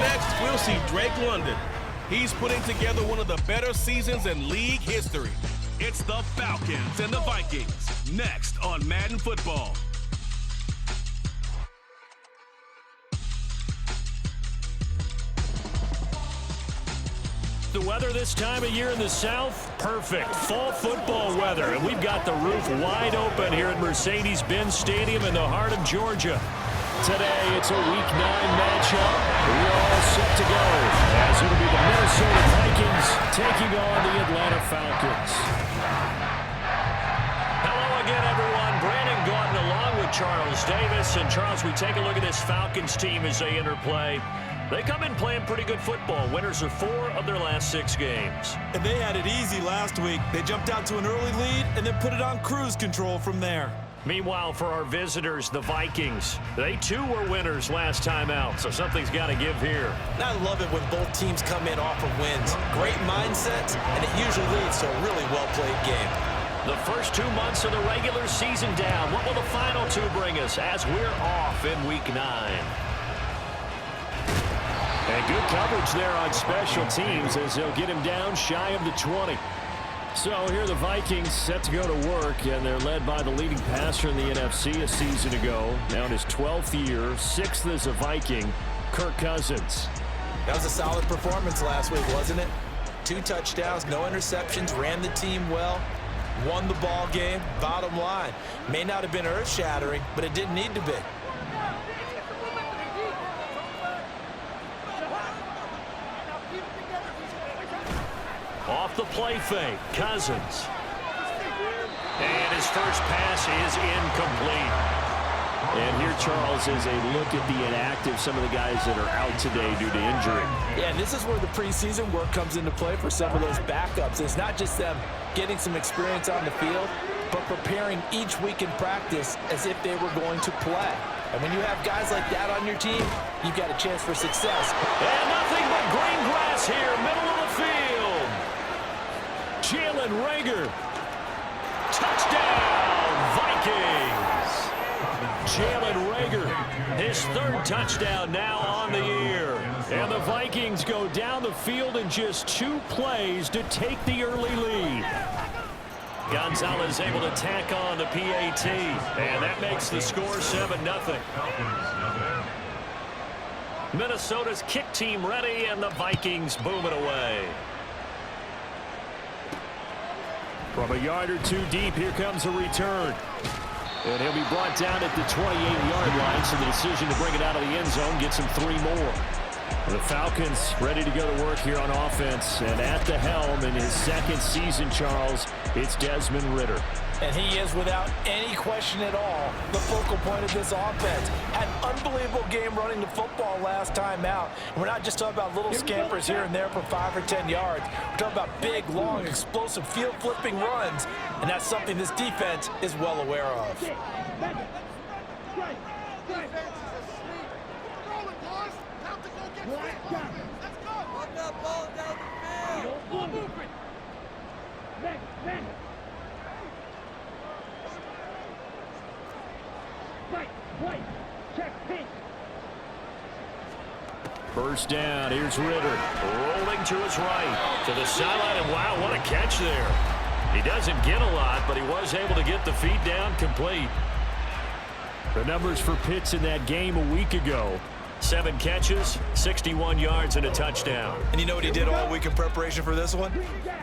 next, we'll see Drake London. He's putting together one of the better seasons in league history. It's the Falcons and the Vikings, next on Madden Football. The weather this time of year in the South, perfect. Fall football weather, and we've got the roof wide open here at Mercedes-Benz Stadium in the heart of Georgia. Today, it's a Week 9 matchup. We're all set to go, as it'll be the Minnesota Vikings taking on the Atlanta Falcons. Hello again, everyone. Brandon Gordon along with Charles Davis. And Charles, we take a look at this Falcons team as they enter play. They come in playing pretty good football. Winners of 4 of their last 6 games. And they had it easy last week. They jumped out to an early lead and then put it on cruise control from there. Meanwhile, for our visitors, the Vikings, they too were winners last time out, so something's got to give here. And I love it when both teams come in off of wins. Great mindsets, and it usually leads to a really well-played game. The first 2 months of the regular season down. What will the final 2 bring us as we're off in Week 9? And good coverage there on special teams as they'll get him down shy of the 20. So here are the Vikings set to go to work, and they're led by the leading passer in the NFC a season ago. Now in his 12th year, 6th as a Viking, Kirk Cousins. That was a solid performance last week, wasn't it? 2 touchdowns, no interceptions, ran the team well, won the ball game. Bottom line, may not have been earth-shattering, but it didn't need to be. Off the play fake, Cousins. And his first pass is incomplete. And here, Charles, is a look at the inactive, some of the guys that are out today due to injury. Yeah, and this is where the preseason work comes into play for some of those backups. It's not just them getting some experience on the field, but preparing each week in practice as if they were going to play. And when you have guys like that on your team, you've got a chance for success. And nothing but green grass here, middle of the field. Jalen Reagor. Touchdown, Vikings. Jalen Reagor, his 3rd touchdown now on the year. And the Vikings go down the field in just 2 plays to take the early lead. Gonzalez able to tack on the PAT, and that makes the score 7-0. Minnesota's kick team ready, and the Vikings boom it away. From a yard or 2 deep, here comes a return. And he'll be brought down at the 28-yard line, so the decision to bring it out of the end zone gets him 3 more. The Falcons ready to go to work here on offense, and at the helm in his 2nd season, Charles, it's Desmond Ridder. And he is, without any question at all, the focal point of this offense. Had an unbelievable game running the football last time out. And we're not just talking about little scampers here and there for 5 or 10 yards. We're talking about big, long, explosive, field-flipping runs. And that's something this defense is well aware of. First down, here's Ridder. Rolling to his right, to the sideline, and wow, what a catch there. He doesn't get a lot, but he was able to get the feet down complete. The numbers for Pitts in that game a week ago. 7 catches, 61 yards, and a touchdown. And you know what he did all week in preparation for this one?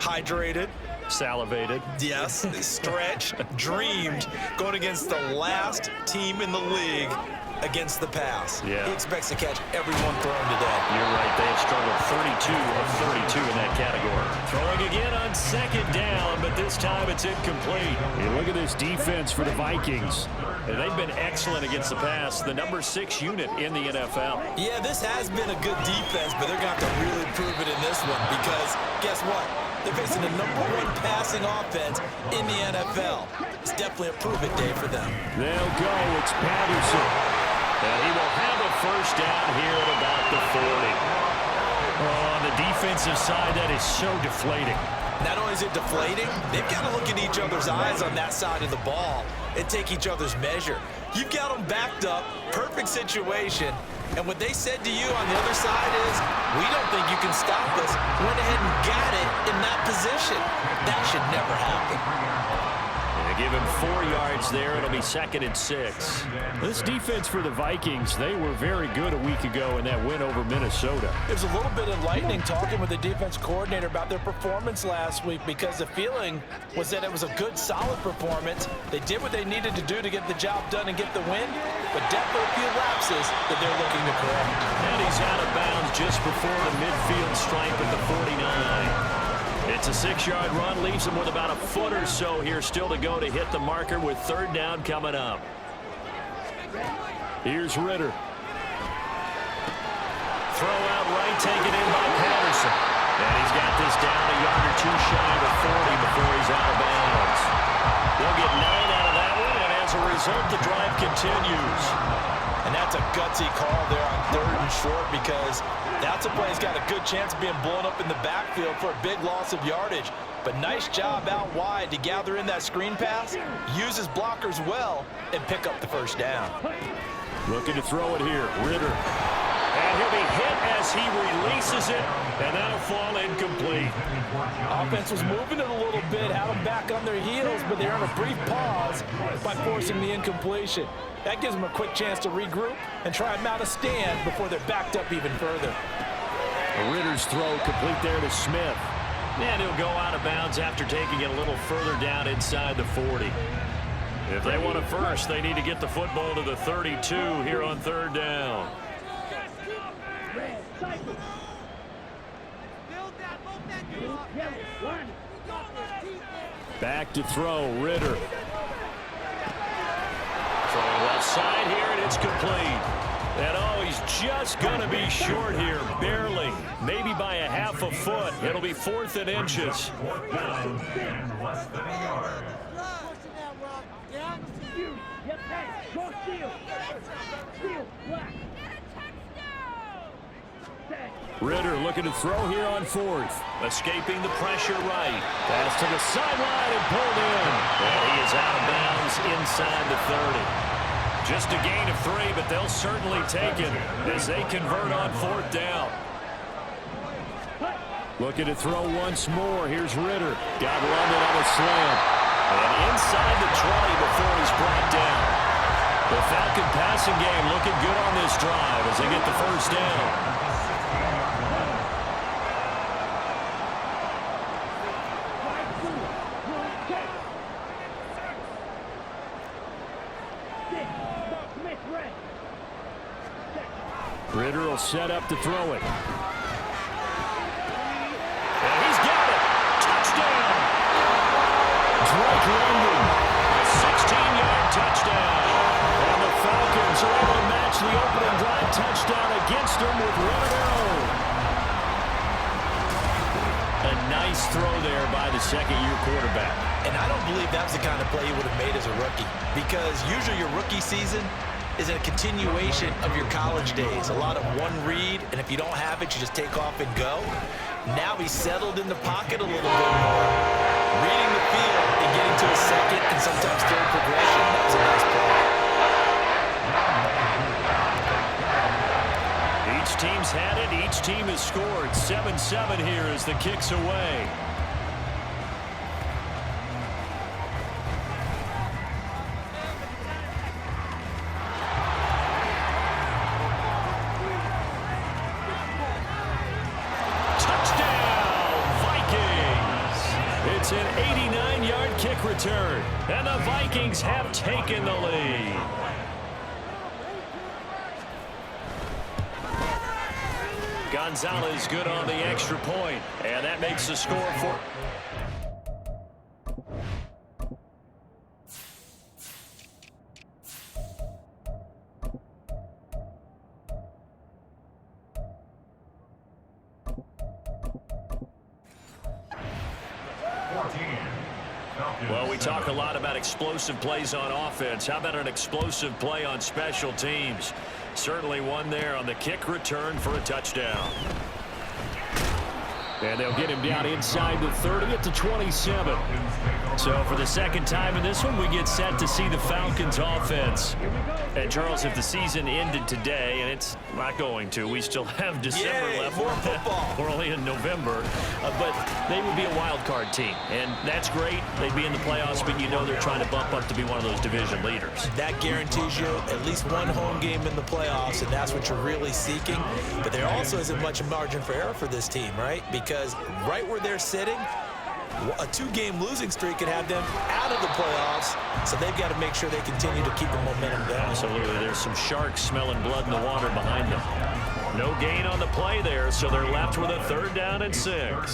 Hydrated. Salivated. Yes, stretched, dreamed, going against the last team in the league against the pass. Yeah. He expects to catch everyone thrown today. You're right. They have struggled 32 of 32 in that category. Throwing again on 2nd down, but this time it's incomplete. You look at this defense for the Vikings. And they've been excellent against the pass, the number 6 unit in the NFL. Yeah, this has been a good defense, but they're going to have to really prove it in this one because guess what? They're facing the number 1 passing offense in the NFL. It's definitely a prove-it day for them. They'll go. It's Patterson. And he will have a first down here at about the 40. On the defensive side, that is so deflating. Not only is it deflating, they've got to look in each other's eyes on that side of the ball and take each other's measure. You've got them backed up, perfect situation. And what they said to you on the other side is, we don't think you can stop us. Went ahead and got it in that position. That should never happen. Give him 4 yards there. It'll be 2nd and 6. This defense for the Vikings, they were very good a week ago in that win over Minnesota. It was a little bit enlightening talking with the defense coordinator about their performance last week, because the feeling was that it was a good, solid performance. They did what they needed to do to get the job done and get the win, but definitely a few lapses that they're looking to correct. And he's out of bounds just before the midfield stripe at the 49. It's a 6-yard run, leaves him with about a foot or so here still to go to hit the marker with 3rd down coming up. Here's Ritter. Throw out right, taken in by Patterson. And he's got this down a yard or 2 shy of the 40 before he's out of bounds. They'll get 9 out of that one, and as a result, the drive continues. And that's a gutsy call there on 3rd and short, because that's a play he's got a good chance of being blown up in the backfield for a big loss of yardage. But nice job out wide to gather in that screen pass, use his blockers well, and pick up the 1st down. Looking to throw it here, Ritter. And he'll be hit as he releases it, and that'll fall incomplete. Offense was moving it a little bit, had them back on their heels, but they're on a brief pause by forcing the incompletion. That gives them a quick chance to regroup and try and mount a stand before they're backed up even further. Ritter's throw complete there to Smith. And he'll go out of bounds after taking it a little further down inside the 40. If they want a first, they need to get the football to the 32 here on 3rd down. Back to throw, Ritter. Throwing left side here, and it's complete. And oh, he's just going to be short here, barely. Maybe by a half a foot. It'll be 4th and inches. Ritter looking to throw here on 4th. Escaping the pressure right. Pass to the sideline and pulled in. And he is out of bounds inside the 30. Just a gain of 3, but they'll certainly take it as they convert on 4th down. Looking to throw once more. Here's Ritter. Got London on a slant. And inside the 20 before he's brought down. The Falcon passing game looking good on this drive as they get the 1st down. Ritter will set up to throw it. And he's got it. Touchdown. Drake London. A 16-yard touchdown. And the Falcons are able to match the opening drive touchdown against them with 1 of their own. A nice throw there by the 2nd-year quarterback. And I don't believe that was the kind of play he would have made as a rookie, because usually your rookie season is a continuation of your college days. A lot of one read, and if you don't have it, you just take off and go. Now he's settled in the pocket a little bit more, reading the field and getting to a 2nd and sometimes 3rd progression. That was a nice play. Each team's had it. Each team has scored. 7-7 here as the kick's away. It's an 89-yard kick return, and the Vikings have taken the lead. Gonzalez good on the extra point, and that makes the score for... Well, we talk a lot about explosive plays on offense. How about an explosive play on special teams? Certainly one there on the kick return for a touchdown. And they'll get him down inside the 30 at the 27. So for the second time in this one, we get set to see the Falcons offense. And Charles, if the season ended today, and it's not going to, we still have December left. More football. We're only in November. But they would be a wild card team. And that's great. They'd be in the playoffs, but you know they're trying to bump up to be one of those division leaders. That guarantees you at least one home game in the playoffs, and that's what you're really seeking. But there also isn't much margin for error for this team, right? Because right where they're sitting, a two-game losing streak could have them out of the playoffs, so they've got to make sure they continue to keep the momentum going. Absolutely. There's some sharks smelling blood in the water behind them. No gain on the play there, so they're left with a 3rd down and 6.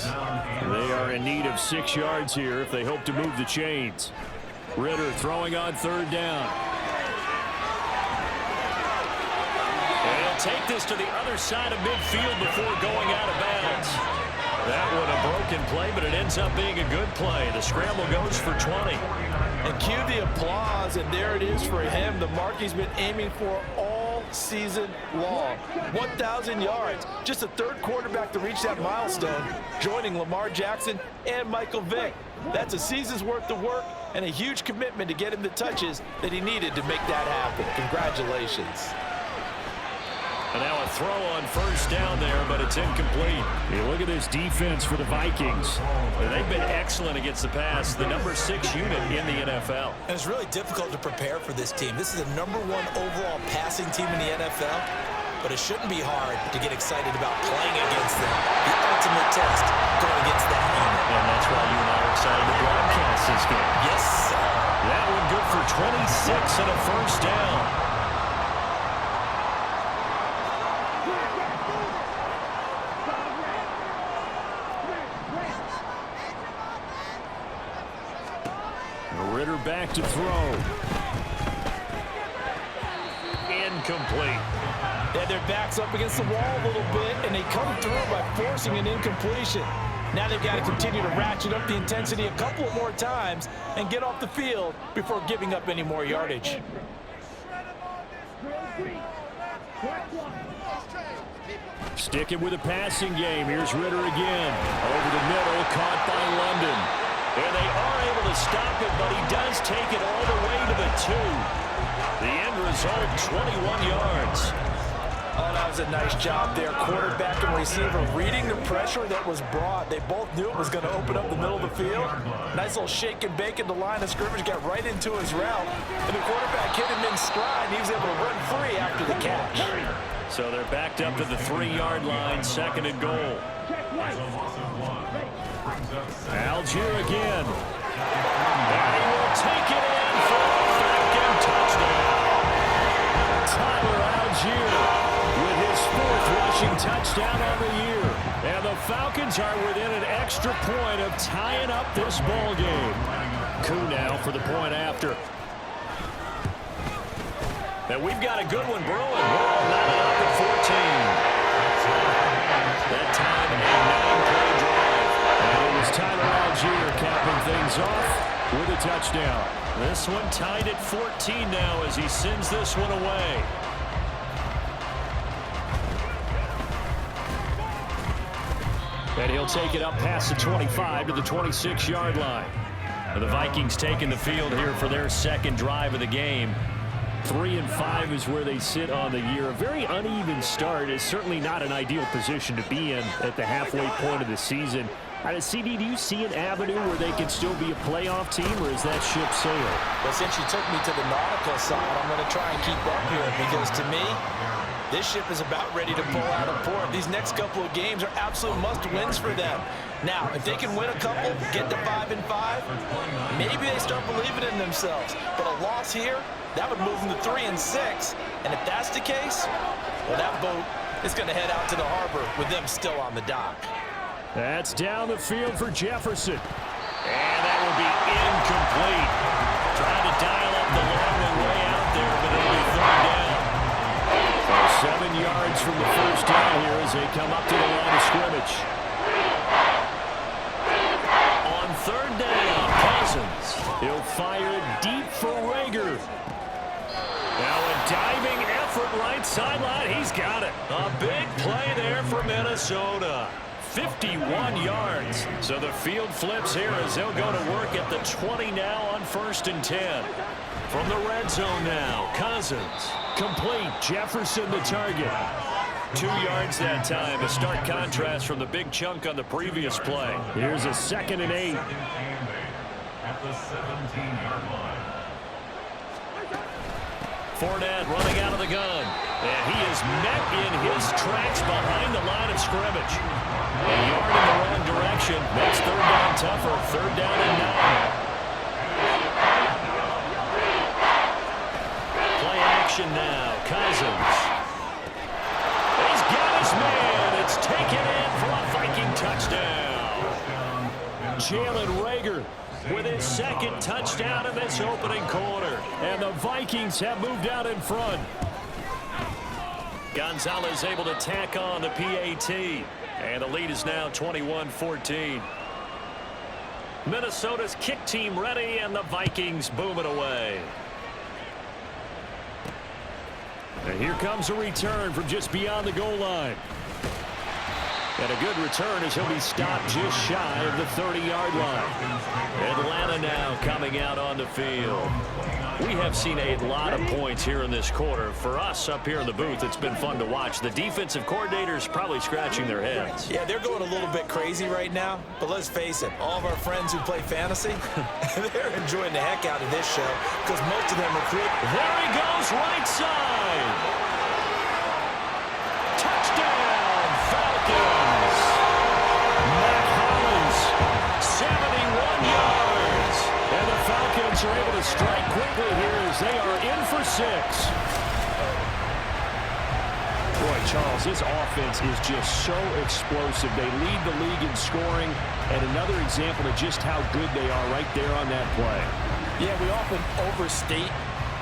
They are in need of 6 yards here if they hope to move the chains. Ritter throwing on 3rd down. And he'll take this to the other side of midfield before going out of bounds. That one a broken play, but it ends up being a good play. The scramble goes for 20. And cue the applause, and there it is for him. The mark he's been aiming for all season long. 1,000 yards. Just a 3rd quarterback to reach that milestone, joining Lamar Jackson and Michael Vick. That's a season's worth of work and a huge commitment to get him the touches that he needed to make that happen. Congratulations. And now a throw on 1st down there, but it's incomplete. You look at this defense for the Vikings. They've been excellent against the pass, the number 6 unit in the NFL. And it's really difficult to prepare for this team. This is the number 1 overall passing team in the NFL, but it shouldn't be hard to get excited about playing against them. The ultimate test going against that unit. And that's why you and I are excited to broadcast this game. Yes, sir. That one good for 26 and a 1st down. Ritter back to throw. Incomplete. Yeah, their back's up against the wall a little bit, and they come through by forcing an incompletion. Now they've got to continue to ratchet up the intensity a couple of more times and get off the field before giving up any more yardage. Sticking with a passing game. Here's Ritter again. Over the middle, caught by London. And they are able to stop it, but he does take it all the way to the 2. The end result, 21 yards. Oh, that was a nice job there. Quarterback and receiver reading the pressure that was brought. They both knew it was going to open up the middle of the field. Nice little shake and bake at the line of scrimmage, got right into his route. And the quarterback hit him in stride, and he was able to run free after the catch. So they're backed up to the 3-yard line, 2nd and goal. Algier again. And he will take it in for a Falcon touchdown. Tyler Algier with his 4th rushing touchdown on the year. And the Falcons are within an extra point of tying up this ball game. Coup now for the point after. And we've got a good one brewing. We're all knotted up at 14. That time, a 9-play drive. And it was Tyler Algier capping things off with a touchdown. This one tied at 14 now as he sends this one away. And he'll take it up past the 25 to the 26-yard line. And the Vikings taking the field here for their 2nd drive of the game. 3-5 is where they sit on the year. A very uneven start is certainly not an ideal position to be in at the halfway point of the season. CD, do you see an avenue where they can still be a playoff team, or is that ship sailed? Well, since you took me to the nautical side, I'm going to try and keep up here because to me, this ship is about ready to pull out of port. These next couple of games are absolute must-wins for them. Now, if they can win a couple, get to 5-5, maybe they start believing in themselves. But a loss here, that would move them to 3-6. And if that's the case, well, that boat is going to head out to the harbor with them still on the dock. That's down the field for Jefferson. And that will be incomplete. Trying to dial up the long way out there, but it'll be 3rd down. 7 yards from the 1st down here as they come up to the line of scrimmage. On 3rd down, Cousins. He'll fire deep for Rager. Now a diving effort right sideline. He's got it. A big play there for Minnesota. 51 yards. So the field flips here as they'll go to work at the 20 now on 1st and 10. From the red zone now, Cousins. Complete. Jefferson the target. 2 yards that time. A stark contrast from the big chunk on the previous play. Here's a 2nd and 8. At the 17-yard line. Fournette running out of the gun. And he is met in his tracks behind the line of scrimmage. A yard in the wrong direction. Makes 3rd down tougher. 3rd down and 9. Play action now. Cousins. He's got his man. It's taken in for a Viking touchdown. Jalen Reagor with his 2nd touchdown in this opening quarter. And the Vikings have moved out in front. Gonzalez able to tack on the PAT. And the lead is now 21-14. Minnesota's kick team ready, and the Vikings boom it away. And here comes a return from just beyond the goal line. And a good return as he'll be stopped just shy of the 30-yard line. Atlanta now coming out on the field. We have seen a lot of points here in this quarter. For us up here in the booth, it's been fun to watch. The defensive coordinators probably scratching their heads. Yeah, they're going a little bit crazy right now. But let's face it, all of our friends who play fantasy, they're enjoying the heck out of this show because most of them are creating. There he goes, right side. Touchdown, Falcons. Matt Hollins, 71 yards. And the Falcons are able to strike quickly here as they are in for 6. Boy, Charles, this offense is just so explosive. They lead the league in scoring, and another example of just how good they are right there on that play. Yeah, we often overstate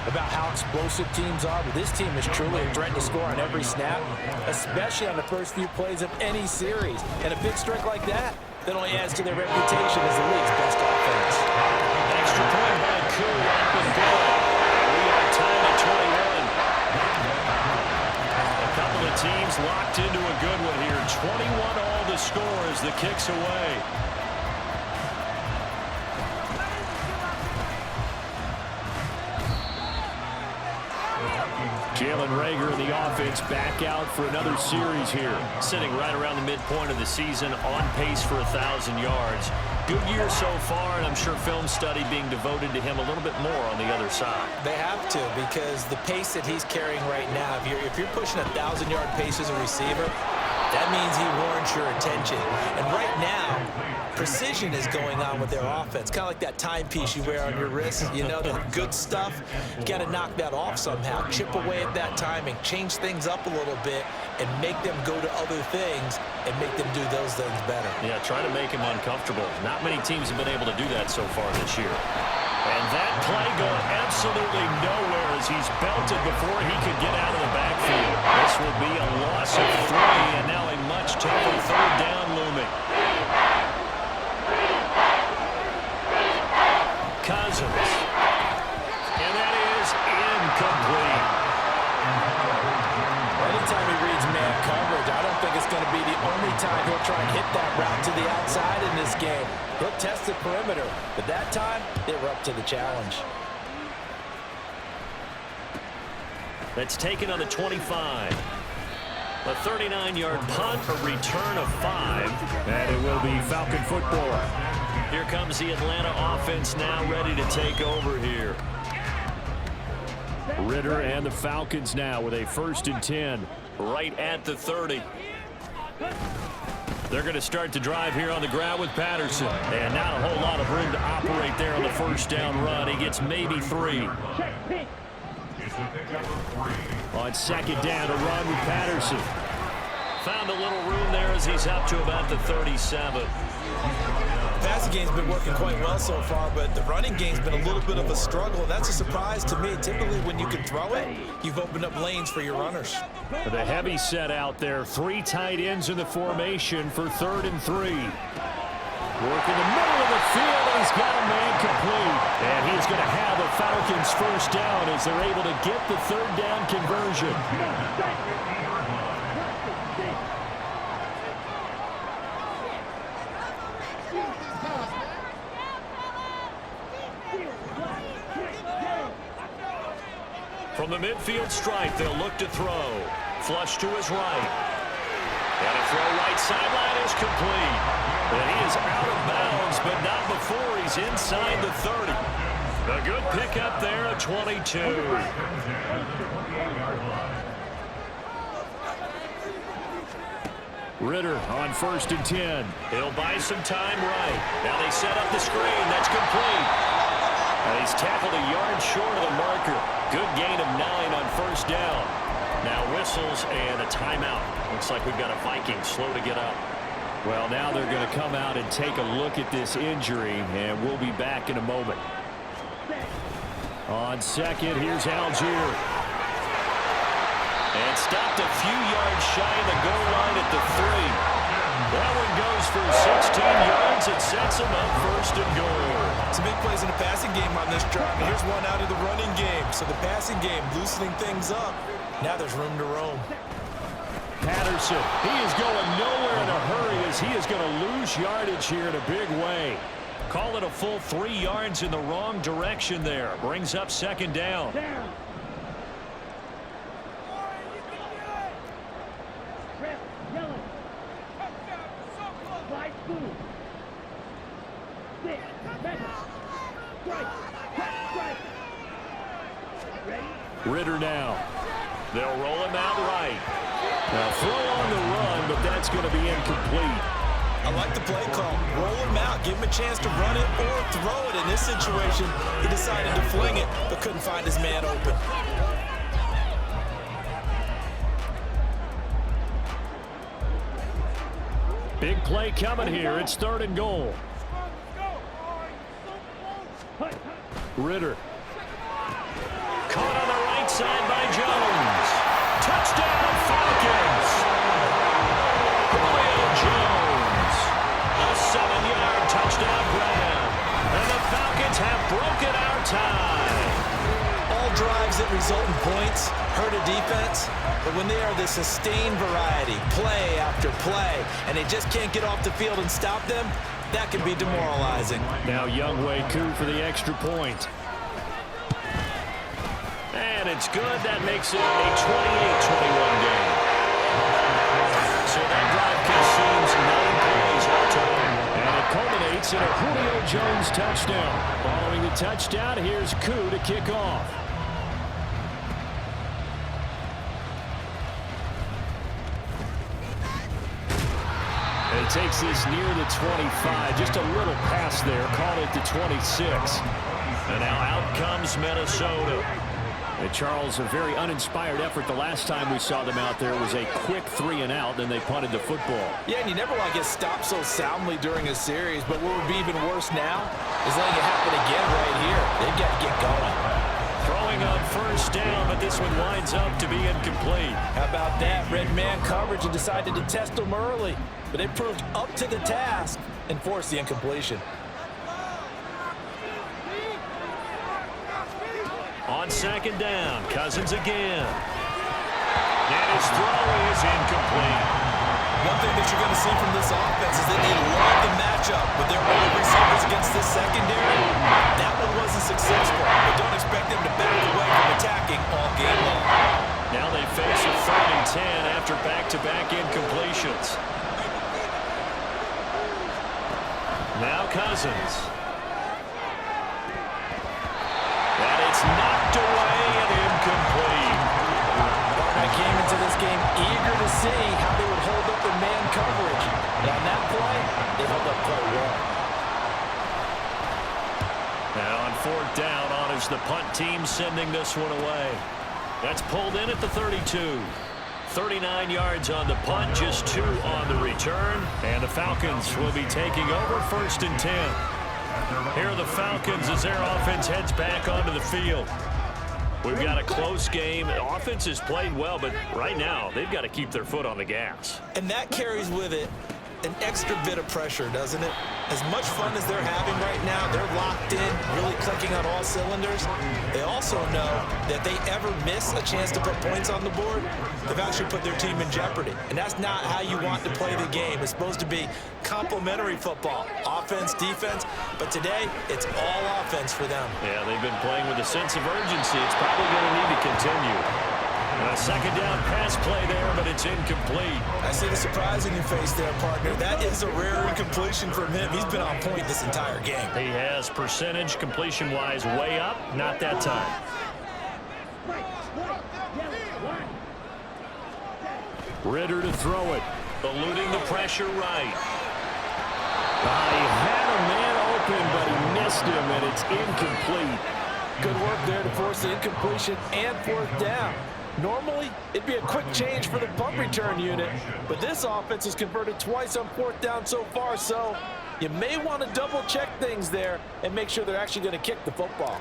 about how explosive teams are, but this team is truly a threat to score on every snap, especially on the first few plays of any series. And a big strike like that only adds to their reputation as the league's best offense. Extra point by Koo, up and good. We are tied at 21. A couple of teams locked into a good one here. 21 all the score as the kick's away. Jalen Reagor and the offense back out for another series here. Sitting right around the midpoint of the season, on pace for 1,000 yards. Good year so far, and I'm sure film study being devoted to him a little bit more on the other side. They have to, because the pace that he's carrying right now, if you're pushing 1,000-yard pace as a receiver, that means he warrants your attention. And right now, precision is going on with their offense. Kind of like that timepiece you wear on your wrist. You know, the good stuff. You got to knock that off somehow. Chip away at that timing. Change things up a little bit and make them go to other things and make them do those things better. Yeah, try to make him uncomfortable. Not many teams have been able to do that so far this year. And that play going absolutely nowhere as he's belted before he could get out of the backfield. This will be a loss of 3, and now a much tougher 3rd down looming. Cousins. And that is incomplete. Anytime he reads man coverage, I don't think it's going to be the only time he'll try and hit that route to the outside in this game. He'll test the perimeter, but that time, they were up to the challenge. That's taken on the 25. A 39-yard punt, a return of 5. And it will be Falcon football. Here comes the Atlanta offense now ready to take over here. Ritter and the Falcons now with a 1st and 10. Right at the 30. They're going to start the drive here on the ground with Patterson. And not a whole lot of room to operate there on the 1st down run. He gets maybe 3. On 2nd down, a run with Patterson. Found a little room there as he's up to about the 37. The passing game's been working quite well so far, but the running game's been a little bit of a struggle. That's a surprise to me. Typically, when you can throw it, you've opened up lanes for your runners. The heavy set out there. 3 tight ends in the formation for 3rd and 3. Work in the middle of the field, and he's got a man complete. And he's going to have the Falcons 1st down as they're able to get the 3rd down conversion. From the midfield stripe, they'll look to throw. Flush to his right. And a throw right sideline is complete. And he is out of bounds, but not before he's inside the 30. A good pickup there at 22. Ritter on 1st and 10. He'll buy some time right. Now they set up the screen. That's complete. And he's tackled a yard short of the marker. Good gain of 9 on 1st down. Now whistles and a timeout. Looks like we've got a Viking slow to get up. Well, now they're going to come out and take a look at this injury, and we'll be back in a moment. On 2nd, here's Algier. And stopped a few yards shy of the goal line at the 3. That one goes for 16 yards. It sets him up 1st and goal. Some big plays in the passing game on this drive. Here's one out of the running game. So the passing game loosening things up. Now there's room to roam. Patterson, he is going nowhere in a hurry as he is going to lose yardage here in a big way. Call it a full 3 yards in the wrong direction there. Brings up 2nd down. Ritter now. They'll roll him out right. Now throw on the run, but that's going to be incomplete. I like the play call. Roll him out. Give him a chance to run it or throw it. In this situation, he decided to fling it, but couldn't find his man open. Big play coming here. It's 3rd and goal. Ritter. Caught on the right side by Jones. Touchdown, Falcons. Julio Jones. A 7-yard touchdown grab. And the Falcons have broken our tie. All drives that result in points hurt a defense, but when they are the sustained variety, play after play, and they just can't get off the field and stop them, that can be demoralizing. Now Youngway coup for the extra point. And it's good. That makes it a 28-21 game. So that drive consumes 9 plays altogether. And it culminates in a Julio Jones touchdown. Following the touchdown, here's Koo to kick off. And he takes this near the 25. Just a little pass there. Call it the 26. And now out comes Minnesota. And Charles, a very uninspired effort. The last time we saw them out there was a quick 3 and out, then they punted the football. Yeah, and you never want to get stopped so soundly during a series, but what would be even worse now is letting it happen again right here. They've got to get going. Throwing on 1st down, but this one winds up to be incomplete. How about that? Red man coverage and decided to test them early, but they proved up to the task and forced the incompletion. On 2nd down, Cousins again. And his throw is incomplete. One thing that you're going to see from this offense is that they love the matchup with their wide receivers against this secondary. That one wasn't successful, but don't expect them to back away from attacking all game long. Now they face a 3rd and 10 after back-to-back incompletions. Now Cousins. And it's knocked away and incomplete. I came into this game eager to see how they would hold up in man coverage. And on that play, they held up quite well. Now on 4th down, honors the punt team, sending this one away. That's pulled in at the 32. 39 yards on the punt, just 2 on the return. And the Falcons will be taking over 1st and 10. Here are the Falcons as their offense heads back onto the field. We've got a close game. The offense has played well, but right now they've got to keep their foot on the gas. And that carries with it an extra bit of pressure, doesn't it? As much fun as they're having right now, they're locked in, really clicking on all cylinders. They also know that they ever miss a chance to put points on the board, they've actually put their team in jeopardy. And that's not how you want to play the game. It's supposed to be complementary football, offense, defense, but today it's all offense for them. Yeah, they've been playing with a sense of urgency. It's probably going to need to continue. And a second down pass play there, but it's incomplete. I see the surprise in your face there, partner. That is a rare incompletion from him. He's been on point this entire game. He has percentage completion-wise way up, not that time. Ritter to throw it, eluding the pressure right. He had a man open, but he missed him, and it's incomplete. Good work there to force the incompletion and fourth down. Normally, it'd be a quick change for the punt return unit, but this offense has converted twice on fourth down so far, so you may want to double-check things there and make sure they're actually going to kick the football.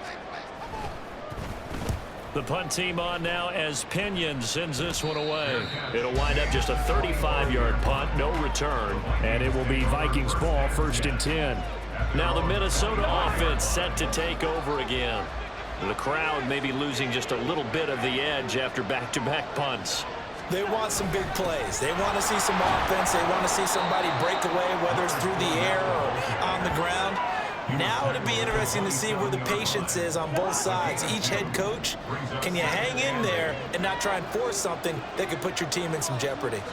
The punt team on now as Pinion sends this one away. It'll wind up just a 35-yard punt, no return, and it will be Vikings ball, 1st and 10. Now the Minnesota offense set to take over again. The crowd may be losing just a little bit of the edge after back-to-back punts. They want some big plays. They want to see some offense. They want to see somebody break away, whether it's through the air or on the ground. Now it'll be interesting to see where the patience is on both sides. Each head coach, can you hang in there and not try and force something that could put your team in some jeopardy?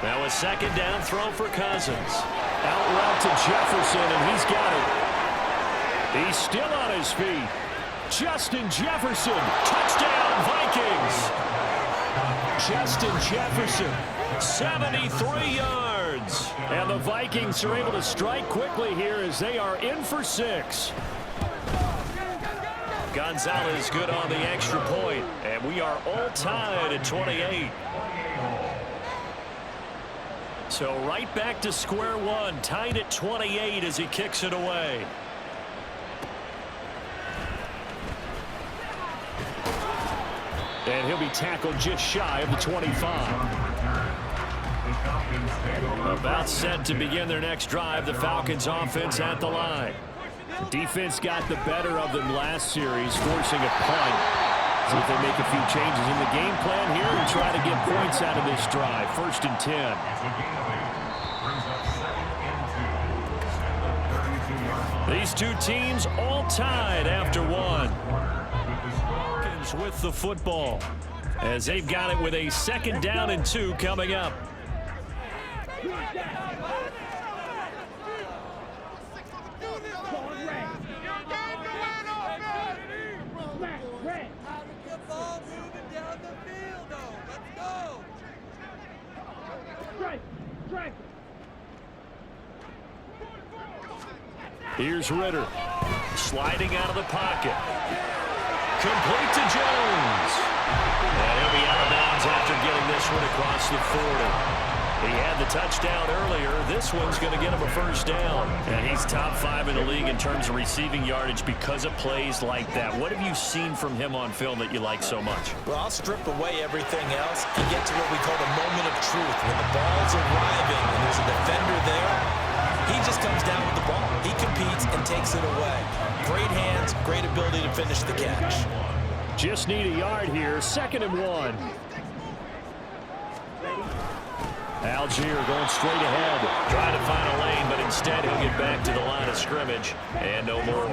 Now a second down throw for Cousins. Out route to Jefferson, and he's got it. He's still on his feet. Justin Jefferson, touchdown Vikings. Justin Jefferson, 73 yards. And the Vikings are able to strike quickly here as they are in for 6. Gonzalez good on the extra point, and we are all tied at 28. So right back to square one, tied at 28 as he kicks it away. And he'll be tackled just shy of the 25. About set to begin their next drive, the Falcons offense at the line. Defense got the better of them last series, forcing a punt. See if they make a few changes in the game plan here and try to get points out of this drive. 1st and 10. These two teams all tied after one. With the football as they've got it with a 2nd down and 2 coming up. Here's Ritter sliding out of the pocket. Complete to Jones. And he'll be out of bounds after getting this one across the 40. He had the touchdown earlier. This one's going to get him a 1st down. And he's top 5 in the league in terms of receiving yardage because of plays like that. What have you seen from him on film that you like so much? Well, I'll strip away everything else and get to what we call the moment of truth. When the ball's arriving and there's a defender there, he just comes down with the ball. He competes and takes it away. Great hands, great ability to finish the catch. Just need a yard here. 2nd and 1. Algier going straight ahead. Trying to find a lane, but instead he'll get back to the line of scrimmage. And no more.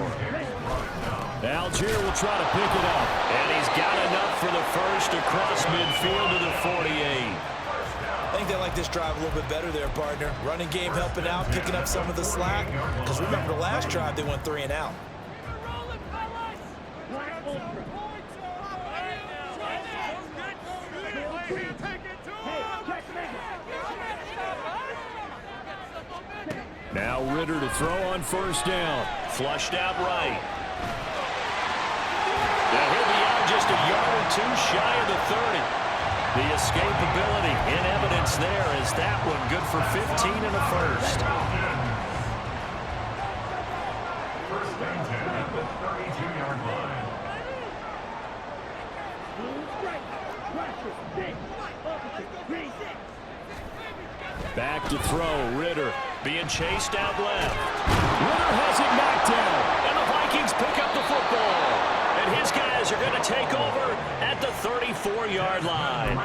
Algier will try to pick it up. And he's got enough for the first across midfield to the 48. I think they like this drive a little bit better there, partner. Running game helping out, picking up some of the slack. Because remember the last drive, they went 3 and out. Now Ritter to throw on 1st down. Flushed out right. Now he'll be out just a yard or 2 shy of the 30. The escapability in evidence there is that one good for 15 and a 1st. 1st and 10 at the 32-yard line. Back to throw. Ritter being chased out left. Ritter has it knocked down. And the Vikings pick up the football. And his guys are going to take over at the 34-yard line.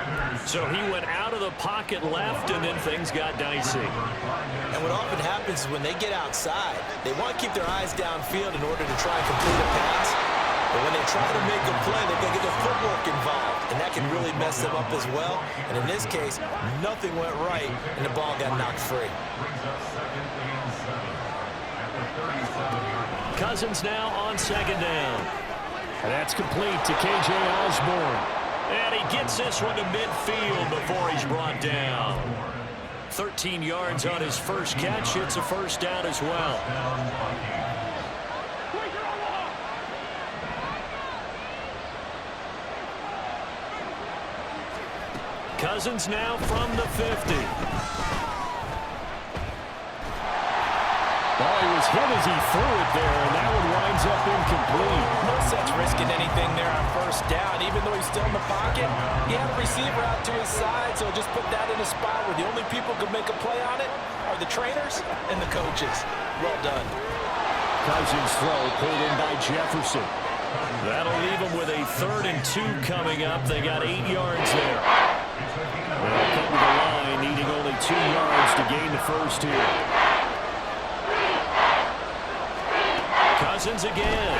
So he went out of the pocket left, and then things got dicey. And what often happens is when they get outside, they want to keep their eyes downfield in order to try and complete a pass. But when they try to make a play, they've got to get their footwork involved, and that can really mess them up as well. And in this case, nothing went right, and the ball got knocked free. Cousins now on second down. And that's complete to K.J. Osborne. And he gets this one to midfield before he's brought down. 13 yards on his first catch. It's a first down as well. Cousins now from the 50. Oh, he was hit as he threw it there, and that one winds up incomplete. No sense risking anything there on first down. Even though he's still in the pocket, he had a receiver out to his side, so just put that in a spot where the only people who can make a play on it are the trainers and the coaches. Well done. Cousins' throw pulled in by Jefferson. That'll leave him with a 3rd and 2 coming up. They got 8 yards there. They'll come to the line, needing only 2 yards to gain the first here. Cousins again.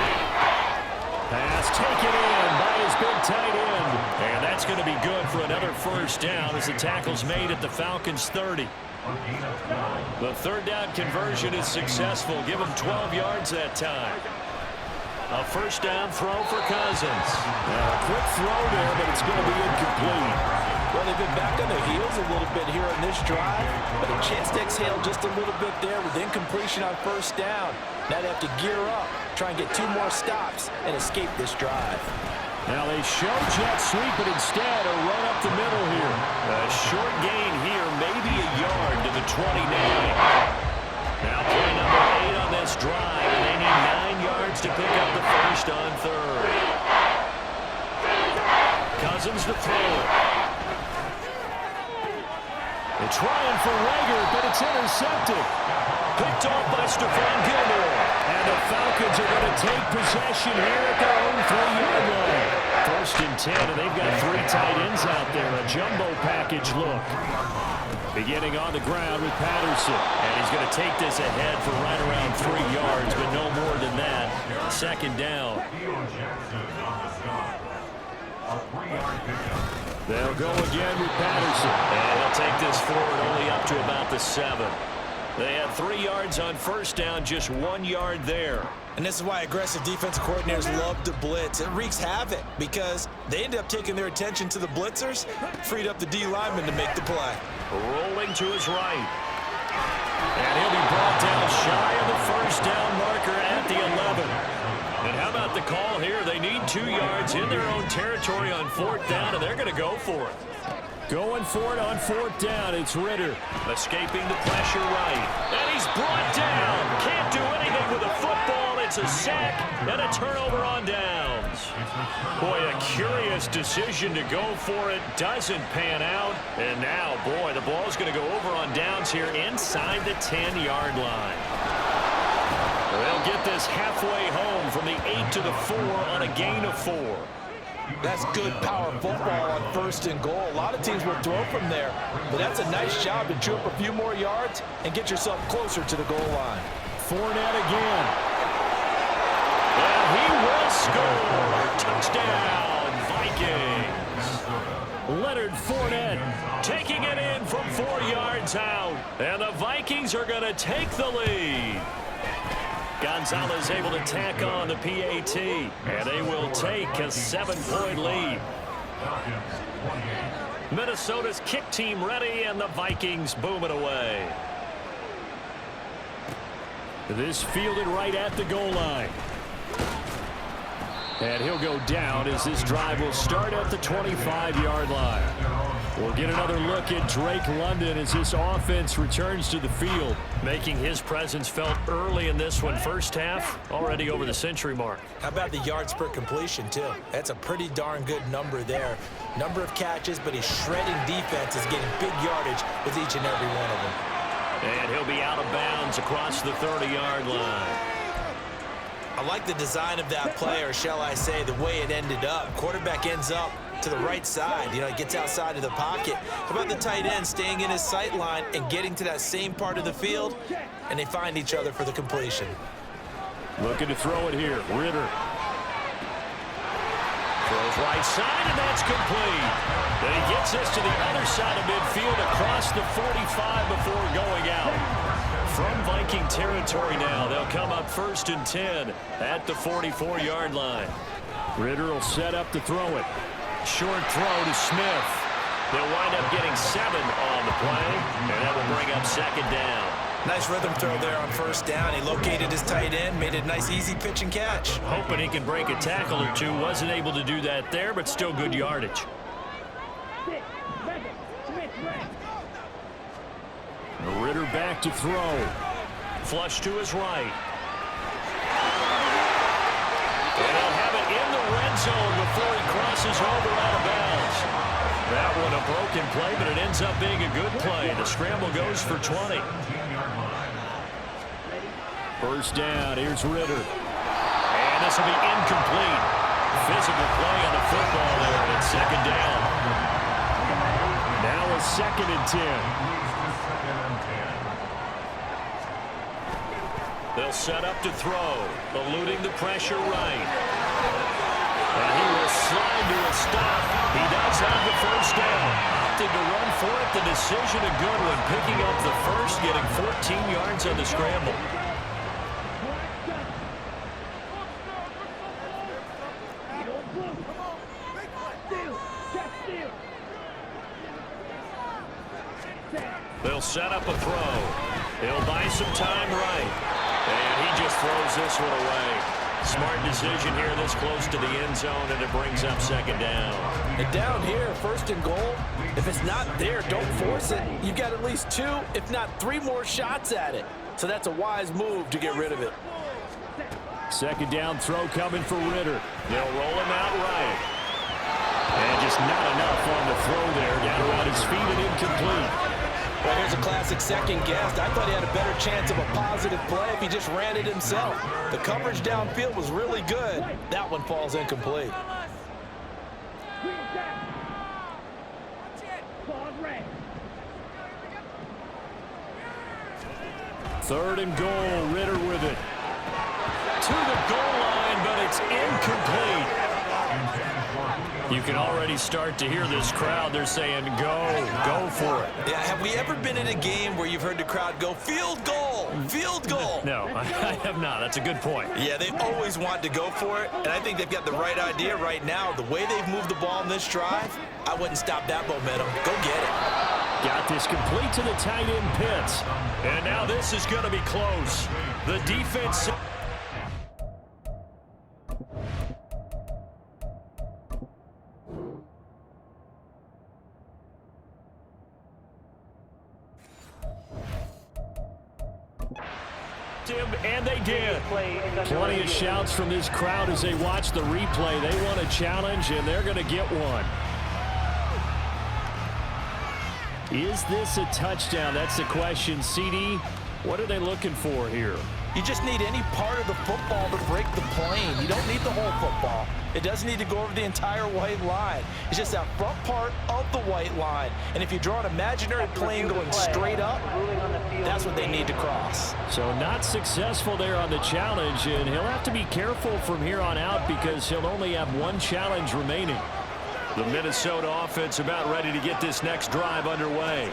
Pass taken in by his big tight end. And that's going to be good for another first down as the tackle's made at the Falcons' 30. The 3rd down conversion is successful. Give him 12 yards that time. A first down throw for Cousins. A quick throw there, but it's going to be incomplete. Well, they've been back on their heels a little bit here on this drive, but a chance to exhale just a little bit there with incompletion on first down. Now they have to gear up, try and get 2 more stops, and escape this drive. Now they show jet sweep, but instead a run up the middle here. A short gain here, maybe a yard to the 29. Now play number 8 on this drive, and they need 9 yards to pick up the first on 3rd. Cousins to throw it. They're trying for Rager, but it's intercepted. Picked off by Stephon Gilmore. And the Falcons are going to take possession here at their own 3-yard line. 1st and 10, and they've got 3 tight ends out there. A jumbo package look. Beginning on the ground with Patterson. And he's going to take this ahead for right around 3 yards, but no more than that. 2nd down. They'll go again with Patterson. And he'll take this forward only up to about the 7. They had 3 yards on first down, just 1 yard there. And this is why aggressive defensive coordinators love to blitz. It wreaks havoc because they ended up taking their attention to the blitzers, freed up the D lineman to make the play. Rolling to his right. And he'll be brought down shy of the first down marker at the 11. And how about the call here? They need 2 yards in their own territory on 4th down, and they're going to go for it. Going for it on 4th down. It's Ritter escaping the pressure right. And he's brought down. Can't do anything with a football. It's a sack and a turnover on downs. Boy, a curious decision to go for it. Doesn't pan out. And now, boy, the ball's going to go over on downs here inside the 10-yard line. They'll get this halfway home from the 8 to the 4 on a gain of 4. That's good power football on 1st and goal. A lot of teams will throw from there, but that's a nice job to chew up a few more yards and get yourself closer to the goal line. Fournette again. And he will score. Touchdown, Vikings. Leonard Fournette taking it in from 4 yards out. And the Vikings are going to take the lead. Gonzalez able to tack on the PAT, and they will take a 7-point lead. Minnesota's kick team ready, and the Vikings boom it away. This fielded right at the goal line. And he'll go down as this drive will start at the 25-yard line. We'll get another look at Drake London as this offense returns to the field, making his presence felt early in this one. First half, already over the century mark. How about the yards per completion, too? That's a pretty darn good number there. Number of catches, but he's shredding defense, is getting big yardage with each and every one of them. And he'll be out of bounds across the 30-yard line. I like the design of that play, or shall I say the way it ended up. Quarterback ends up to the right side. You know, he gets outside of the pocket. How about the tight end staying in his sight line and getting to that same part of the field, and they find each other for the completion. Looking to throw it here. Ritter. Throws right side, and that's complete. Then he gets this to the other side of midfield across the 45 before going out. From Viking territory now, they'll come up 1st and 10 at the 44-yard line. Ritter will set up to throw it. Short throw to Smith. They'll wind up getting 7 on the play, and that will bring up 2nd down. Nice rhythm throw there on 1st down. He located his tight end, made it a nice, easy pitch and catch. Hoping he can break a tackle or two. Wasn't able to do that there, but still good yardage. Ritter back to throw. Flush to his right. And he'll have it in the red zone before he crosses over out of bounds. That one a broken play, but it ends up being a good play. The scramble goes for 20. First down, here's Ritter. And this will be incomplete. Physical play on the football there, and it's 2nd down. Now a 2nd and 10. They'll set up to throw, eluding the pressure right. And he will slide to a stop. He does have the 1st down. Opted to run for it. The decision a good one. Picking up the 1st, getting 14 yards on the scramble. They'll set up a throw. He'll buy some time right. And he just throws this one away. Smart decision here this close to the end zone, and it brings up 2nd down. And down here, 1st and goal, if it's not there, don't force it. You've got at least 2, if not 3 more shots at it. So that's a wise move to get rid of it. 2nd down throw coming for Ritter. They'll roll him out right. And just not enough on the throw there. Down around his feet and incomplete. Well, here's a classic second guess. I thought he had a better chance of a positive play if he just ran it himself. The coverage downfield was really good. That one falls incomplete. 3rd and goal. Ritter with it. To the goal line, but it's incomplete. You can already start to hear this crowd. They're saying, go for it. Yeah, have we ever been in a game where you've heard the crowd go, field goal, field goal? No, I have not. That's a good point. Yeah, they always want to go for it, and I think they've got the right idea right now. The way they've moved the ball in this drive, I wouldn't stop that momentum. Go get it. Got this complete to the tight end Pitts. And now this is going to be close. The defense... And they did. Plenty of shouts from this crowd as they watch the replay. They want a challenge, and they're going to get one. Is this a touchdown? That's the question. CD, what are they looking for here? You just need any part of the football to break the plane. You don't need the whole football. It doesn't need to go over the entire white line. It's just that front part of the white line. And if you draw an imaginary plane going straight up, that's what they need to cross. So not successful there on the challenge, and he'll have to be careful from here on out because he'll only have 1 challenge remaining. The Minnesota offense about ready to get this next drive underway.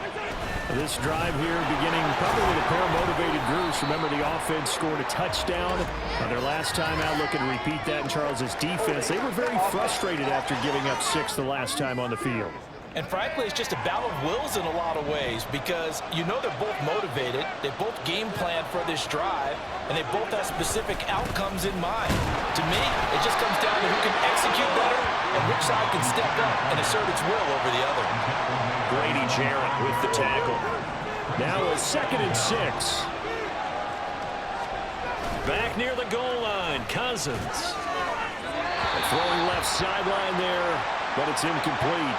This drive here beginning probably with a pair of motivated groups. Remember, the offense scored a touchdown on their last time out. Looking to repeat that in Charles's defense. They were very frustrated after giving up 6 the last time on the field. And frankly, it's just a battle of wills in a lot of ways because you know they're both motivated. They both game plan for this drive, and they both have specific outcomes in mind. To me, it just comes down to who can execute better and which side can step up and assert its will over the other. Grady Jarrett with the tackle. Now a 2nd and 6. Back near the goal line, Cousins. Throwing left sideline there, but it's incomplete.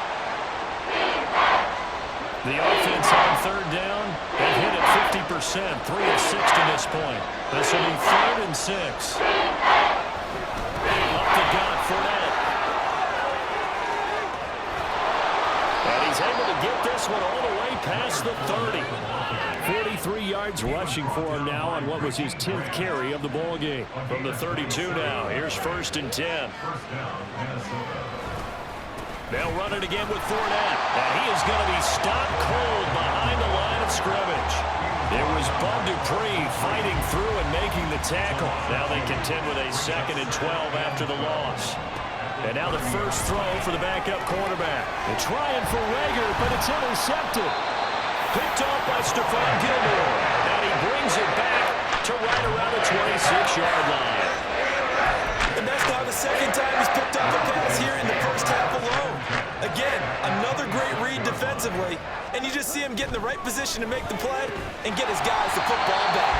The offense on 3rd down, they've hit it 50%, 3 of 6 to this point. This will be 3rd and 6. Up the gut, Fournette. And he's able to get this one all the way past the 30. 43 yards rushing for him now on what was his 10th carry of the ball game. From the 32 now, here's 1st and 10. They'll run it again with Fournette. And he is going to be stopped cold behind the line of scrimmage. It was Bud Dupree fighting through and making the tackle. Now they contend with a 2nd and 12 after the loss. And now the first throw for the backup quarterback. They're trying for Rager, but it's intercepted. Picked off by Stephon Gilmore. And he brings it back to right around the 26-yard line. And that's now the 2nd time he's picked up a pass here in the first half alone. Again, another great read defensively. And you just see him get in the right position to make the play and get his guys the football back.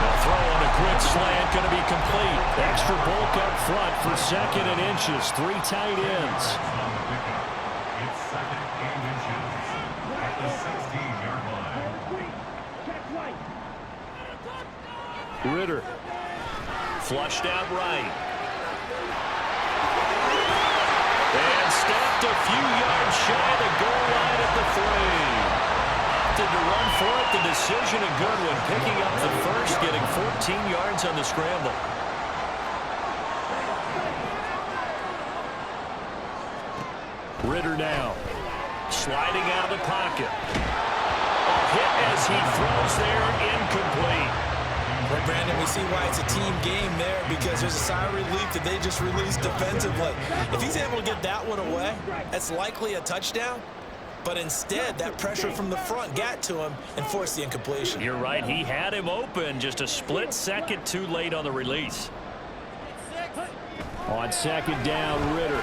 The throw on a quick slant going to be complete. Extra bulk up front for 2nd and inches. 3 tight ends. It's 2nd and inches at the 16-yard line. Ritter. Flushed out right. And stopped a few yards shy of the goal line at the 3. Opted to run for it. The decision a good one. Picking up the first, getting 14 yards on the scramble. Ritter now. Sliding out of the pocket. A hit as he throws there, incomplete. Well, Brandon, we see why it's a team game there, because there's a sigh of relief that they just released defensively. If he's able to get that one away, that's likely a touchdown. But instead, that pressure from the front got to him and forced the incompletion. You're right. He had him open, just a split second too late on the release. On 2nd down, Ritter.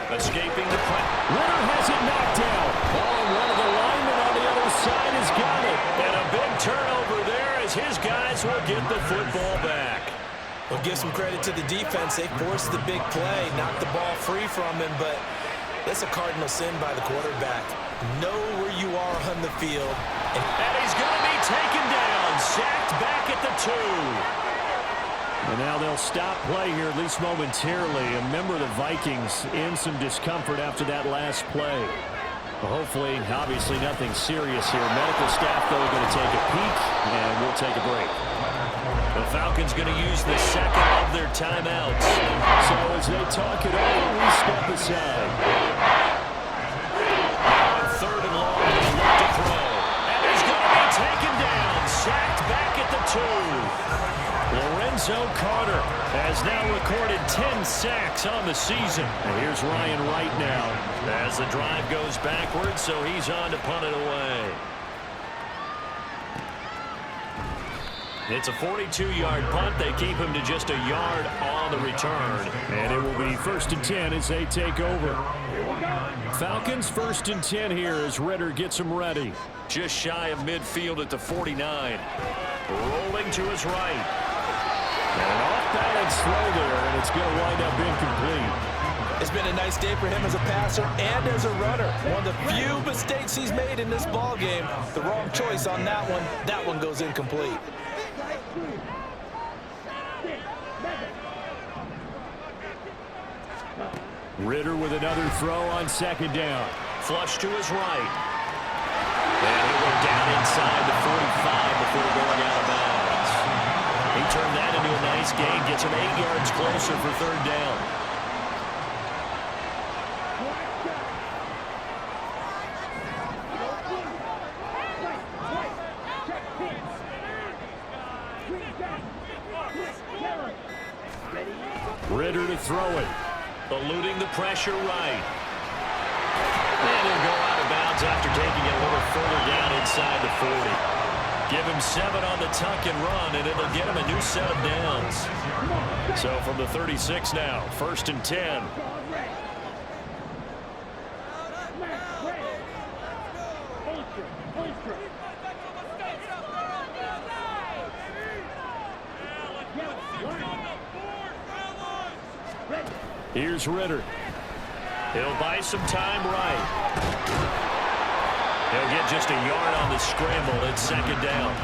Escaping the pressure. Ritter has it knocked down. Oh, one of the linemen on the other side has got it. And a big turnover there as his guys will get the football back. We'll give some credit to the defense. They forced the big play, knocked the ball free from him, but that's a cardinal sin by the quarterback. Know where you are on the field. And he's going to be taken down, sacked back at the 2. And now they'll stop play here, at least momentarily. A member of the Vikings in some discomfort after that last play. Well, hopefully, obviously nothing serious here. Medical staff, though, are going to take a peek, and we'll take a break. The Falcons going to use the 2nd of their timeouts. So as they talk it over, we step aside. On 3rd and long, he's left to throw. And he's going to be taken down, sacked back at the 2. Lorenzo Carter has now recorded 10 sacks on the season. And here's Ryan Wright now as the drive goes backwards, so he's on to punt it away. It's a 42-yard punt. They keep him to just a yard on the return. And it will be 1st and 10 as they take over. Falcons 1st and 10 here as Ritter gets him ready. Just shy of midfield at the 49. Rolling to his right. And an off-balance throw there, and it's going to wind up incomplete. It's been a nice day for him as a passer and as a runner. One of the few mistakes he's made in this ball game. The wrong choice on that one. That one goes incomplete. Ritter with another throw on 2nd down. Flush to his right. And he'll go down inside the 45 before going out of bounds. He turned that into a nice gain, gets him 8 yards closer for 3rd down. Ritter to throw it. Eluding the pressure right. And he'll go out of bounds after taking it a little further down inside the 40. Give him 7 on the tuck and run, and it'll get him a new set of downs. So from the 36 now, 1st and 10. Here's Ritter. He'll buy some time right. He'll get just a yard on the scramble. It's second down.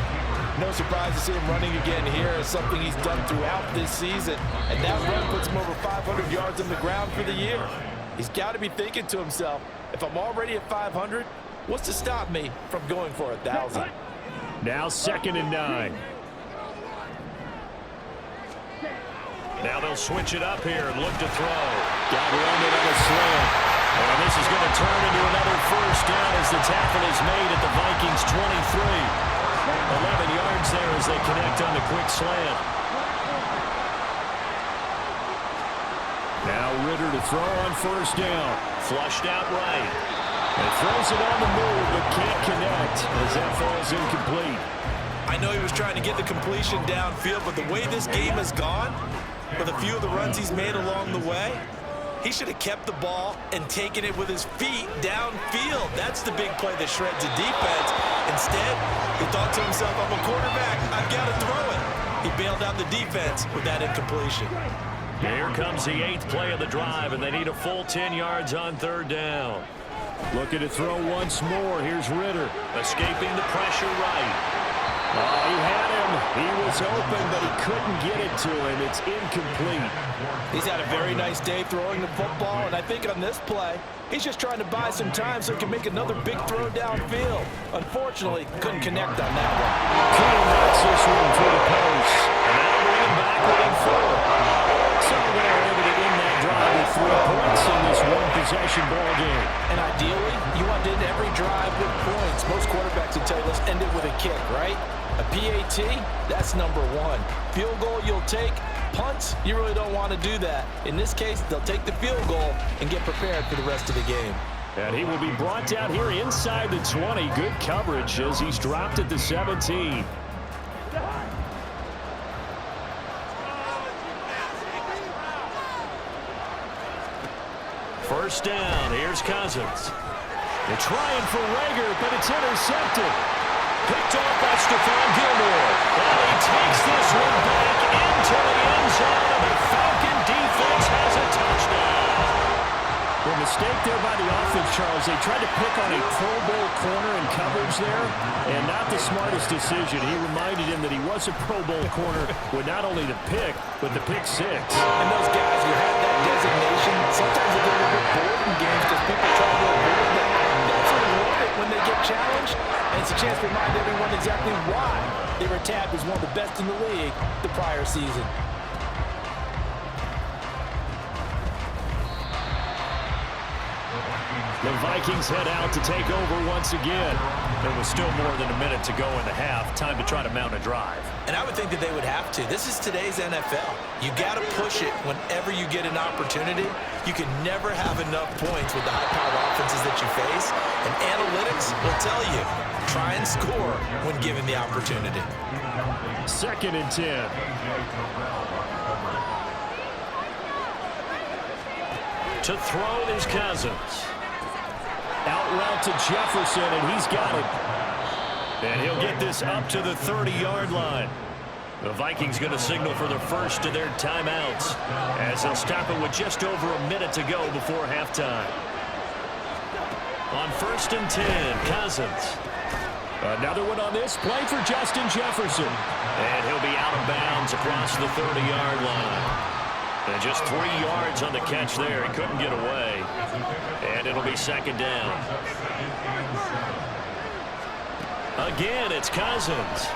No surprise to see him running again here. It's something he's done throughout this season. And that run puts him over 500 yards on the ground for the year. He's got to be thinking to himself, if I'm already at 500, what's to stop me from going for 1,000? Now 2nd and 9. Now they'll switch it up here and look to throw. Got rounded on a slant. And this is going to turn into another first down as the tackle is made at the Vikings 23. 11 yards there as they connect on the quick slant. Now Ritter to throw on first down. Flushed out right. And throws it on the move, but can't connect as that falls incomplete. I know he was trying to get the completion downfield, but the way this game has gone, with a few of the runs he's made along the way, he should have kept the ball and taken it with his feet downfield. That's the big play that shreds the defense. Instead, he thought to himself, I'm a quarterback, I've got to throw it. He bailed out the defense with that incompletion. Here comes the 8th play of the drive, and they need a full 10 yards on 3rd down. Looking to throw once more. Here's Ritter. Escaping the pressure right. Oh, he had him. He was open, but he couldn't get it to him. It's incomplete. He's had a very nice day throwing the football, and I think on this play, he's just trying to buy some time so he can make another big throw downfield. Unfortunately, couldn't connect on that one. King knocks this one to the post. And now bring him back within 4. So they're able to end that drive with 3 points in this one-possession ball game. And ideally, you want to end every drive with points. Most quarterbacks would tell you, let's end it with a kick, right? A PAT, that's number 1. Field goal you'll take. Punts, you really don't want to do that. In this case, they'll take the field goal and get prepared for the rest of the game. And he will be brought down here inside the 20. Good coverage as he's dropped at the 17. First down. Here's Cousins. They're trying for Rager, but it's intercepted. Picked off by Stephon Gilmore. And he takes this one back into the end zone, and the Falcon defense has a touchdown. Well, mistake there by the offense, Charles. They tried to pick on a Pro Bowl corner in coverage there, and not the smartest decision. He reminded him that he was a Pro Bowl corner with not only the pick, but the pick 6. And those guys who have that designation, sometimes they get a little bit bored in games because people try to avoid them. That's what I love it when they get challenged, and it's a chance to remind everyone exactly why they were tabbed as one of the best in the league the prior season. The Vikings head out to take over once again. There was still more than a minute to go in the half. Time to try to mount a drive. And I would think that they would have to. This is today's NFL. You got to push it whenever you get an opportunity. You can never have enough points with the high-powered offenses that you face. And analytics will tell you, try and score when given the opportunity. 2nd and 10. To throw is Cousins. Out route to Jefferson, and he's got it. And he'll get this up to the 30-yard line. The Vikings going to signal for the first of their timeouts as they'll stop it with just over a minute to go before halftime. On 1st and 10, Cousins. Another one on this play for Justin Jefferson. And he'll be out of bounds across the 30-yard line. And just 3 yards on the catch there. He couldn't get away. And it'll be 2nd down. Again, it's Cousins.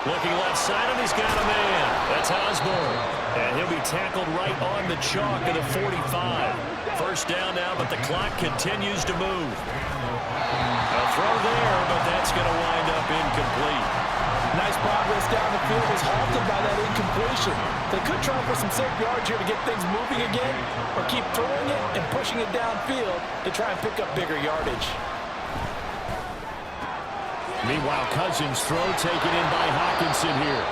Looking left side, and he's got a man. That's Osborne. And he'll be tackled right on the chalk of the 45. First down now, but the clock continues to move. A throw there, but that's going to wind up incomplete. Nice progress down the field was halted by that incompletion. They could try for some safe yards here to get things moving again, or keep throwing it and pushing it downfield to try and pick up bigger yardage. Meanwhile, Cousins' throw taken in by Hawkinson here.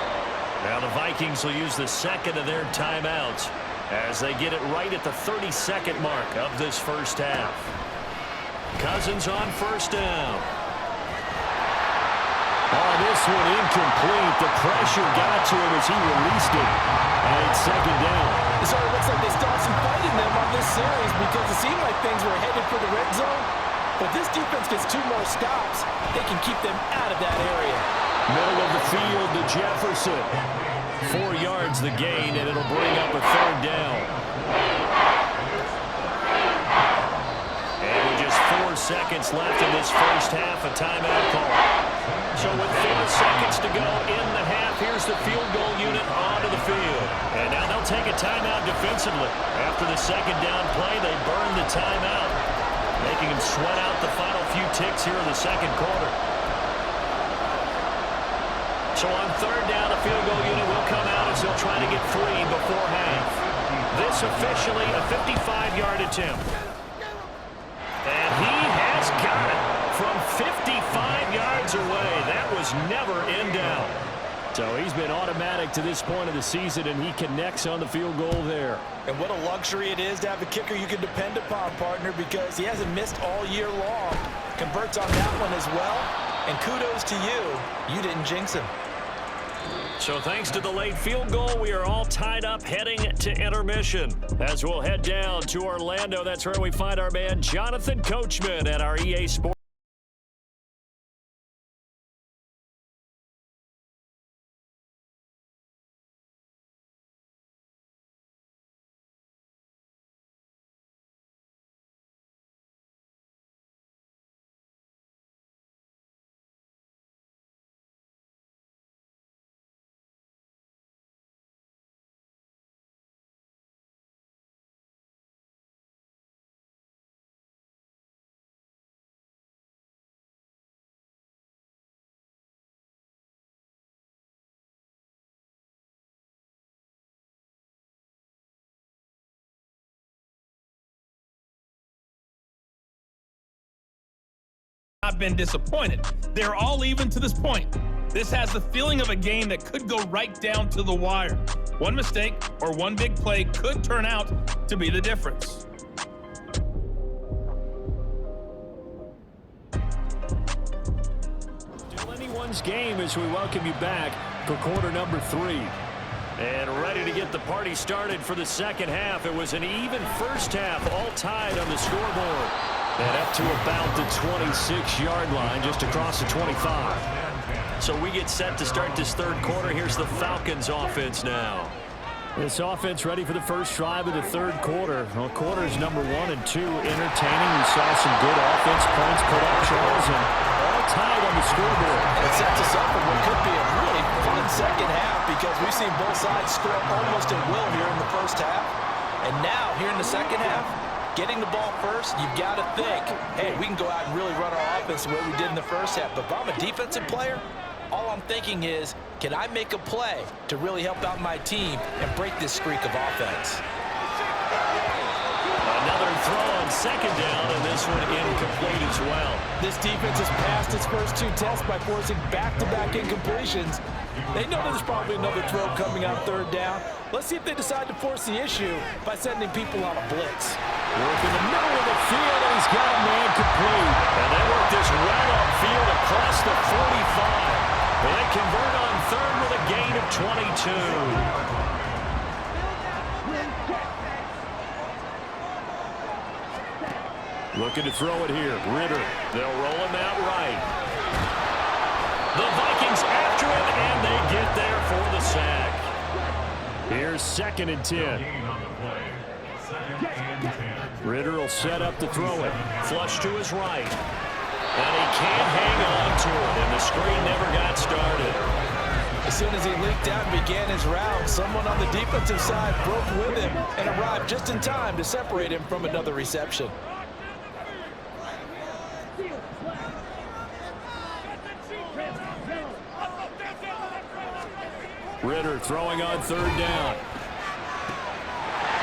Now the Vikings will use the 2nd of their timeouts as they get it right at the 32nd mark of this first half. Cousins on first down. Oh, this one incomplete. The pressure got to him as he released it. And it's 2nd down. It sort of looks like they still have some fight in them on this series because it seemed like things were headed for the red zone. But this defense gets 2 more stops. They can keep them out of that area. Middle of the field to Jefferson. 4 yards the gain, and it'll bring up a 3rd down. And with just 4 seconds left in this first half, a timeout call. So with 4 seconds to go in the half, here's the field goal unit onto the field. And now they'll take a timeout defensively. After the 2nd down play, they burn the timeout, making them sweat out the final few ticks here in the 2nd quarter. So on 3rd down, the field goal unit will come out as they'll try to get 3 before half. This officially a 55-yard attempt. And he has got it from 55 yards away. That was never in doubt. So he's been automatic to this point of the season, and he connects on the field goal there. And what a luxury it is to have a kicker you can depend upon, partner, because he hasn't missed all year long. Converts on that one as well. And kudos to you. You didn't jinx him. So thanks to the late field goal, we are all tied up heading to intermission. As we'll head down to Orlando, that's where we find our man Jonathan Coachman at our EA Sports. Not been disappointed. They're all even to this point. This has the feeling of a game that could go right down to the wire. One mistake or one big play could turn out to be the difference. Still anyone's game as we welcome you back for quarter number 3. And ready to get the party started for the 2nd half. It was an even first half, all tied on the scoreboard. And up to about the 26-yard line, just across the 25. So we get set to start this 3rd quarter. Here's the Falcons offense now. This offense ready for the first drive of the 3rd quarter. Well, quarters number 1 and 2 entertaining. We saw some good offense points put up, Charles, and all tied on the scoreboard. It sets us up for what could be a really fun 2nd half because we've seen both sides score almost at will here in the first half. And now, here in the 2nd half, getting the ball first, you've got to think, hey, we can go out and really run our offense the way we did in the first half. But if I'm a defensive player, all I'm thinking is, can I make a play to really help out my team and break this streak of offense? Another throw on 2nd down, and this one incomplete as well. This defense has passed its first 2 tests by forcing back-to-back incompletions. They know there's probably another throw coming on 3rd down. Let's see if they decide to force the issue by sending people on a blitz. Work in the middle of the field, and he's got a man complete. And they work this right off field across the 45. And they convert on 3rd with a gain of 22. Looking to throw it here. Ritter. They'll roll him out right. The Vikings after him, and they get there for the sack. Here's 2nd and 10. Ritter will set up to throw it. Flush to his right. And he can't hang on to it, and the screen never got started. As soon as he leaked out and began his route, someone on the defensive side broke with him and arrived just in time to separate him from another reception. Ritter throwing on 3rd down.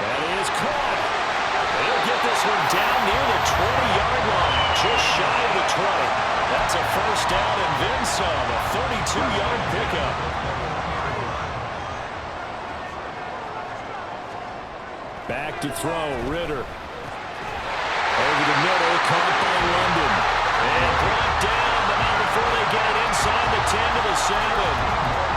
That is caught. They'll get this one down near the 20-yard line, just shy of the 20. That's a first down and then some, a 32-yard pickup. Back to throw, Ritter. Over the middle, caught by London. And brought down, but not before they get it inside the 10 to the 7.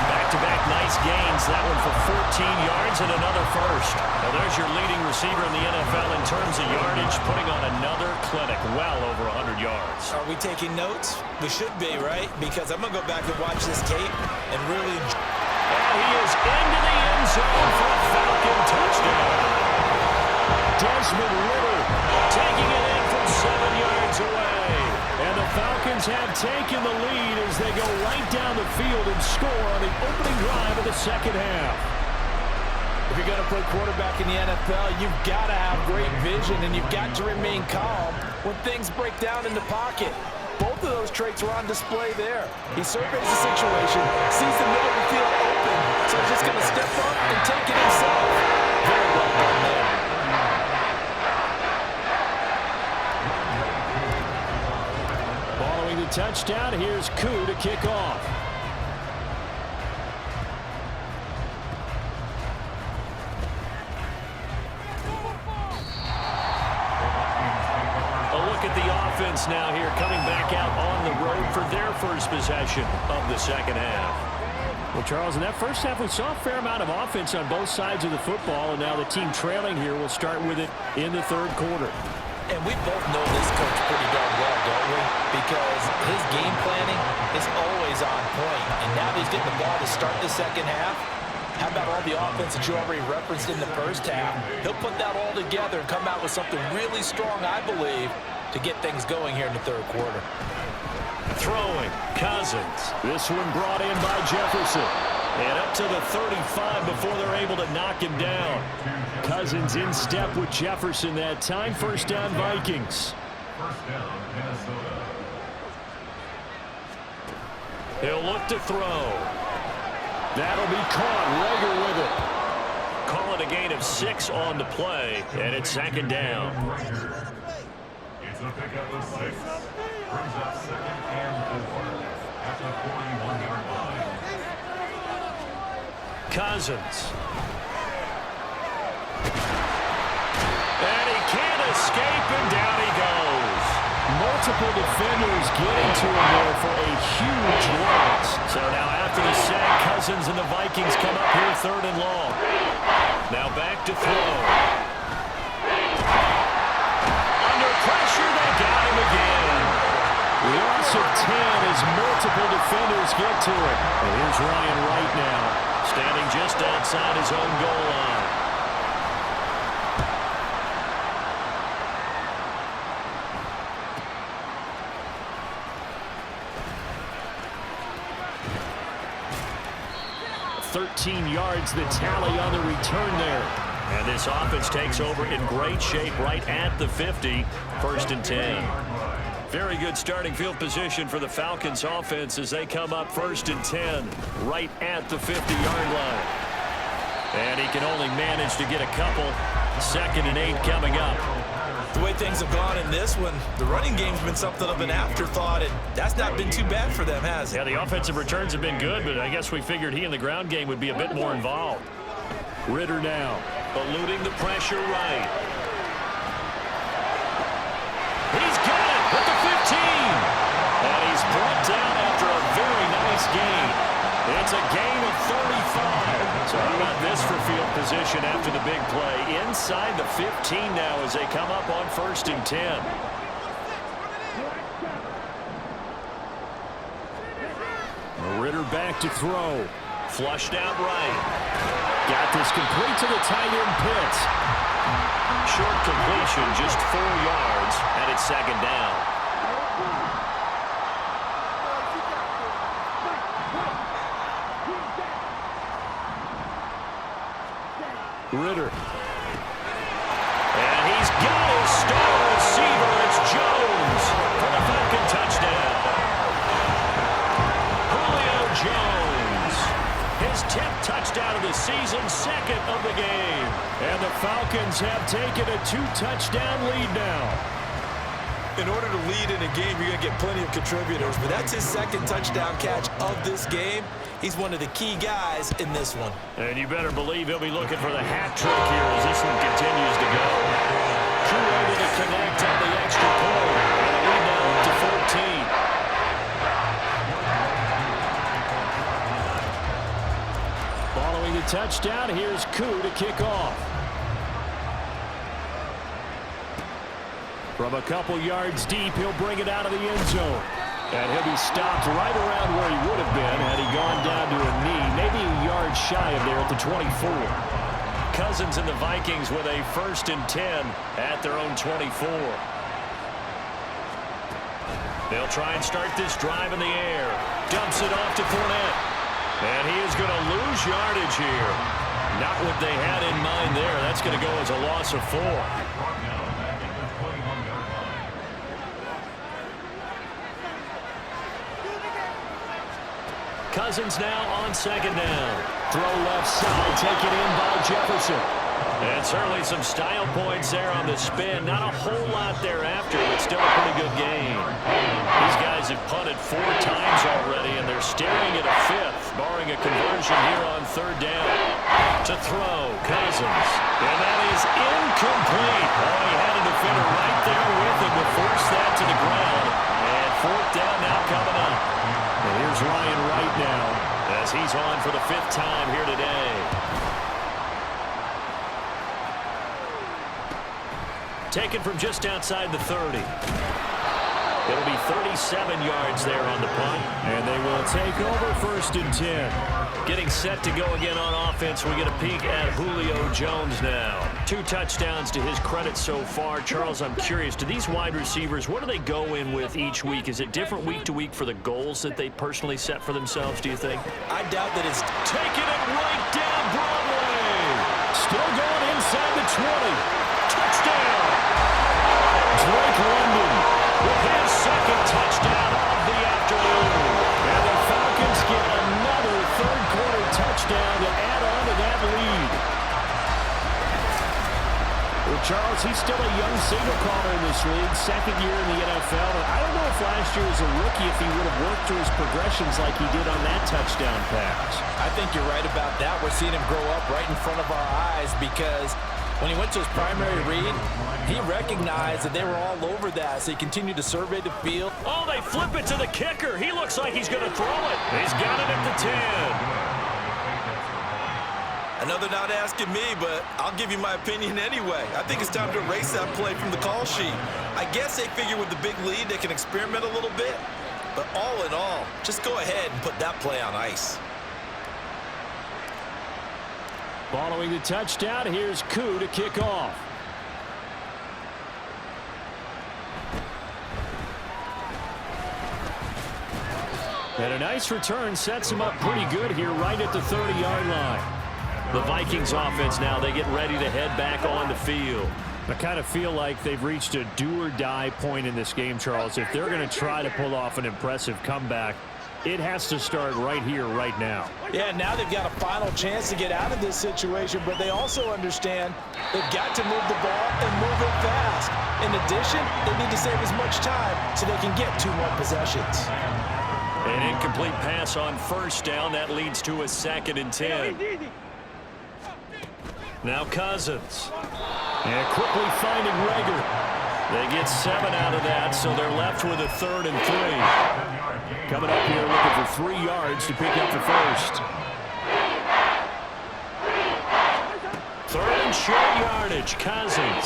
Back-to-back nice gains that one for 14 yards and another first. Now there's your leading receiver in the NFL in terms of yardage, putting on another clinic, well over 100 yards. Are we taking notes? We should be, right? Because I'm going to go back and watch this tape and really... And he is into the end zone for a Falcon touchdown. Desmond Ritter taking it in from 7 yards away. And the Falcons have taken the lead as they go right down the field and score on the opening drive of the second half. If you're going to play quarterback in the NFL, you've got to have great vision, and you've got to remain calm when things break down in the pocket. Both of those traits were on display there. He surveys the situation, sees the middle of the field open, so he's just going to step up and take it himself. Very well done there. Following the touchdown, here's Koo to kick off. Offense now here coming back out on the road for their first possession of the second half. Well, Charles, in that first half, we saw a fair amount of offense on both sides of the football, and now the team trailing here will start with it in the third quarter. And we both know this coach pretty darn well, don't we? Because his game planning is always on point, and now that he's getting the ball to start the second half, how about all the offense that you already referenced in the first half? He'll put that all together and come out with something really strong, I believe, to get things going here in the third quarter. Throwing, Cousins. This one brought in by Jefferson. And up to the 35 before they're able to knock him down. Cousins in step with Jefferson that time. First down, Vikings. First down, Minnesota. He'll look to throw. That'll be caught. Rager with it. Call it a gain of 6 on the play, and it's second down. It's a pickup of 6. Brings up 2nd and 4 at the 41-yard line. Cousins. And he can't escape, and down he goes. Multiple defenders getting to him there for a huge loss. So now after the sack, Cousins and the Vikings come up here third and long. Now back to throw. Under pressure, they got him again. Loss of 10 as multiple defenders get to it. And here's Ryan Wright now, standing just outside his own goal line. $13 yards the tally on the return there. And this offense takes over in great shape right at the 50. First and 10. Very good starting field position for the Falcons offense as they come up first and 10 right at the 50-yard line. And he can only manage to get a couple. Second and 8 coming up. The way things have gone in this one, the running game's been something of an afterthought, and that's not been too bad for them, has it? Yeah, the offensive returns have been good, but I guess we figured he in the ground game would be a bit more involved. Ritter now, eluding the pressure right. He's got it at the 15. And he's brought down after a very nice gain. It's a gain of 35. So how about this for field position after the big play? Inside the 15 now as they come up on first and 10. Ritter back to throw. Flushed out right. Got this complete to the tight end Pitts. Short completion, just 4 yards, and it's second down. Ritter. And he's got his star receiver. It's Jones for the Falcon touchdown. Julio Jones. His 10th touchdown of the season, second of the game. And the Falcons have taken a 2-touchdown lead now. In order to lead in a game, you're going to get plenty of contributors, but that's his second touchdown catch of this game. He's one of the key guys in this one. And you better believe he'll be looking for the hat trick here as this one continues to go. Drew able to connect on the extra point. And a lead now up to 14. touchdown. Here's Koo to kick off. From a couple yards deep, he'll bring it out of the end zone. And he'll be stopped right around where he would have been had he gone down to a knee, maybe a yard shy of there at the 24. Cousins and the Vikings with a 1st and 10 at their own 24. They'll try and start this drive in the air. Dumps it off to Fournette. And he is going to lose yardage here. Not what they had in mind there. That's going to go as a loss of 4. Cousins now on 2nd down. Throw left side, taken in by Jefferson. And certainly some style points there on the spin. Not a whole lot thereafter, but still a pretty good game. These guys have punted 4 times already, and they're staring at a 5th, barring a conversion here on 3rd down. To throw, Cousins. And that is incomplete. Oh, he had a defender right there with him to force that to the ground. And 4th down now coming up. And here's Ryan Wright now as he's on for the 5th time here today. Taken from just outside the 30. It'll be 37 yards there on the punt. And they will take over 1st and 10. Getting set to go again on offense. We get a peek at Julio Jones now. 2 touchdowns to his credit so far. Charles, I'm curious, do these wide receivers, what do they go in with each week? Is it different week to week for the goals that they personally set for themselves, do you think? I doubt that it's taking it right down Broadway. Still going inside the 20. Touchdown. Drake London with his 2nd touchdown of the afternoon. And the Falcons get another 3rd quarter touchdown to add on to that lead. Well, Charles, he's still a young signal caller in this league, 2nd year in the NFL. And I don't know if last year as a rookie if he would have worked through his progressions like he did on that touchdown pass. I think you're right about that. We're seeing him grow up right in front of our eyes because when he went to his primary read, he recognized that they were all over that, so he continued to survey the field. Oh, they flip it to the kicker. He looks like he's going to throw it. He's got it at the 10. I know they're not asking me, but I'll give you my opinion anyway. I think it's time to erase that play from the call sheet. I guess they figure with the big lead they can experiment a little bit, but all in all, just go ahead and put that play on ice. Following the touchdown, here's Koo to kick off. And a nice return sets him up pretty good here right at the 30-yard line. The Vikings offense now, they get ready to head back on the field. I kind of feel like they've reached a do-or-die point in this game, Charles. If they're going to try to pull off an impressive comeback, it has to start right here, right now. Yeah, now they've got a final chance to get out of this situation, but they also understand they've got to move the ball and move it fast. In addition, they need to save as much time so they can get 2 more possessions. An incomplete pass on 1st down. That leads to a 2nd and 10. Now Cousins. And quickly finding Rager. They get 7 out of that, so they're left with a 3rd and 3. Coming up here looking for 3 yards to pick up the 1st. 3rd and short yardage. Cousins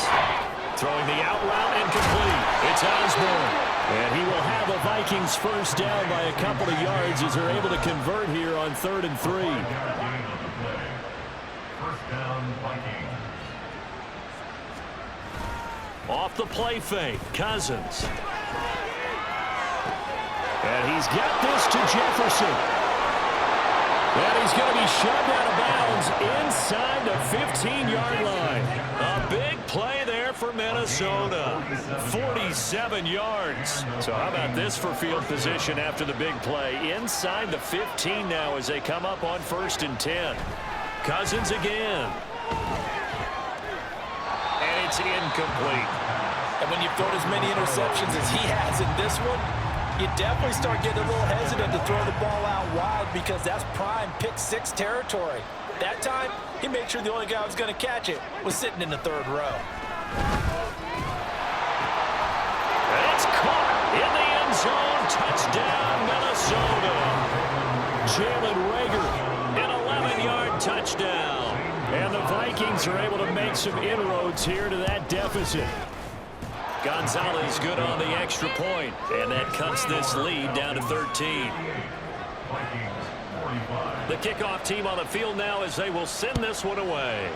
throwing the out route incomplete. It's Osborne. And he will have a Vikings 1st down by a couple of yards as they're able to convert here on 3rd and 3. 1st down, Vikings. Off the play fake, Cousins. And he's got this to Jefferson. And he's going to be shoved out of bounds inside the 15-yard line. A big play there for Minnesota. 47 yards. So how about this for field position after the big play? Inside the 15 now as they come up on 1st and 10. Cousins again. And it's incomplete. And when you've thrown as many interceptions as he has in this one, you definitely start getting a little hesitant to throw the ball out wide because that's prime pick 6 territory. That time, he made sure the only guy who was going to catch it was sitting in the 3rd row. And it's caught in the end zone. Touchdown, Minnesota. Jalen Rager, an 11-yard touchdown. Falcons are able to make some inroads here to that deficit. Gonzalez good on the extra point, and that cuts this lead down to 13. The kickoff team on the field now as they will send this one away.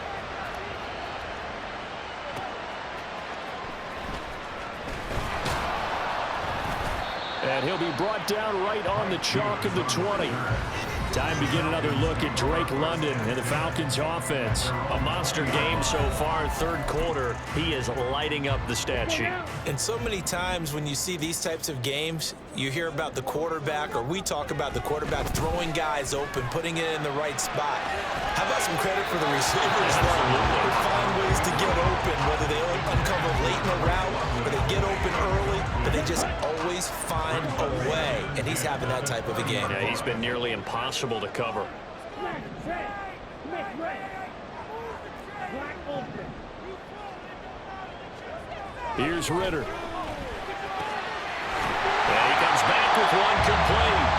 And he'll be brought down right on the chalk of the 20. Time to get another look at Drake London and the Falcons offense. A monster game so far, third quarter. He is lighting up the stat sheet. And so many times when you see these types of games, you hear about the quarterback, or we talk about the quarterback throwing guys open, putting it in the right spot. How about some credit for the receivers, though? They find ways to get open, whether they uncover late in the route or they get open early, but they just always find a way. And he's having that type of a game. Yeah, he's been nearly impossible to cover. Here's Ritter. And he comes back with one complete.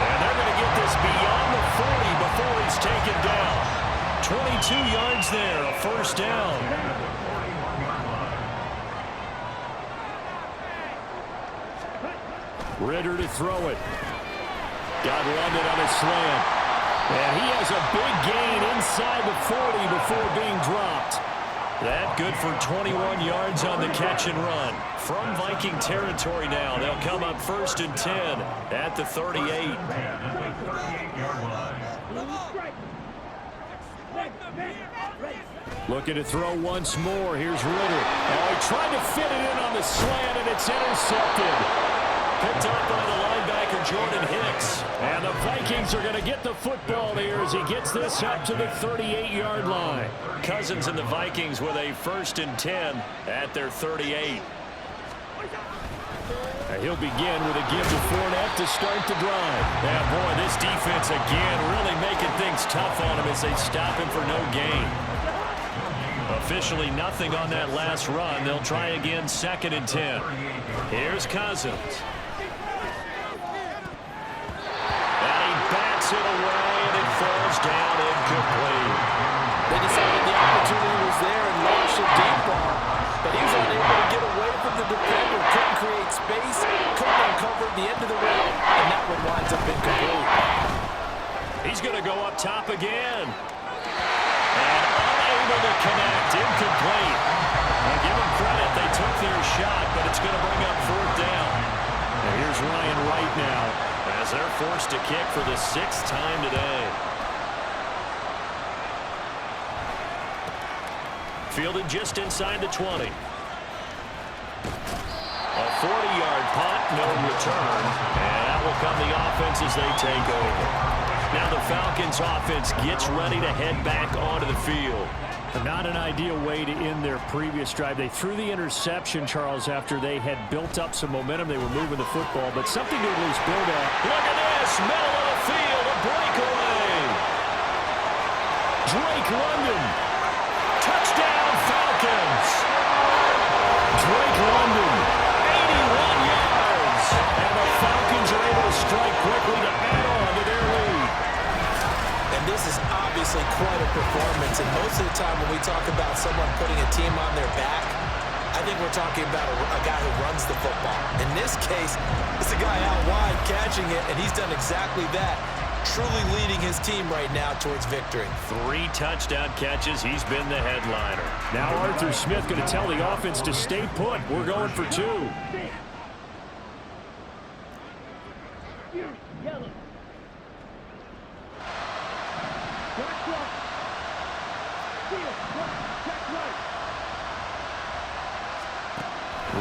And they're going to get this beyond the 40 before he's taken down. 22 yards there, a first down. Ritter to throw it. Got London on a slant. And he has a big gain inside the 40 before being dropped. That good for 21 yards on the catch and run. From Viking territory now, they'll come up 1st and 10 at the 38. Looking to throw once more. Here's Ritter. Oh, he tried to fit it in on the slant, and it's intercepted. Picked up by the linebacker, Jordan Hicks. And the Vikings are going to get the football here as he gets this up to the 38-yard line. Cousins and the Vikings with a 1st and 10 at their 38. And he'll begin with a give to Fournette to start the drive. And boy, this defense again really making things tough on him as they stop him for no gain. Officially nothing on that last run. They'll try again 2nd and 10. Here's Cousins. It away, and it falls down incomplete. They decided the opportunity was there and launched a deep ball, but he was unable to get away from the defender, couldn't create space, couldn't uncover the end of the route, and that one winds up incomplete. He's going to go up top again. And unable to connect, incomplete. Now give them credit, they took their shot, but it's going to bring up 4th down. And here's Ryan Wright now, as they're forced to kick for the 6th time today. Fielded just inside the 20. A 40-yard punt, no return. And that will come the offense as they take over. Now the Falcons offense gets ready to head back onto the field. Not an ideal way to end their previous drive. They threw the interception, Charles, after they had built up some momentum. They were moving the football, but something to at least build on. Look at this, middle of the field, a breakaway. Drake London, touchdown Falcons. Drake London, 81 yards. And the Falcons are able to strike quickly to add on to their lead. And this is obviously quite a performance, and most of the time when we talk about someone putting a team on their back, I think we're talking about a guy who runs the football. In this case, it's a guy out wide catching it, and he's done exactly that, truly leading his team right now towards victory. 3 touchdown catches. He's been the headliner. Now Arthur Smith going to tell the offense to stay put. We're going for 2.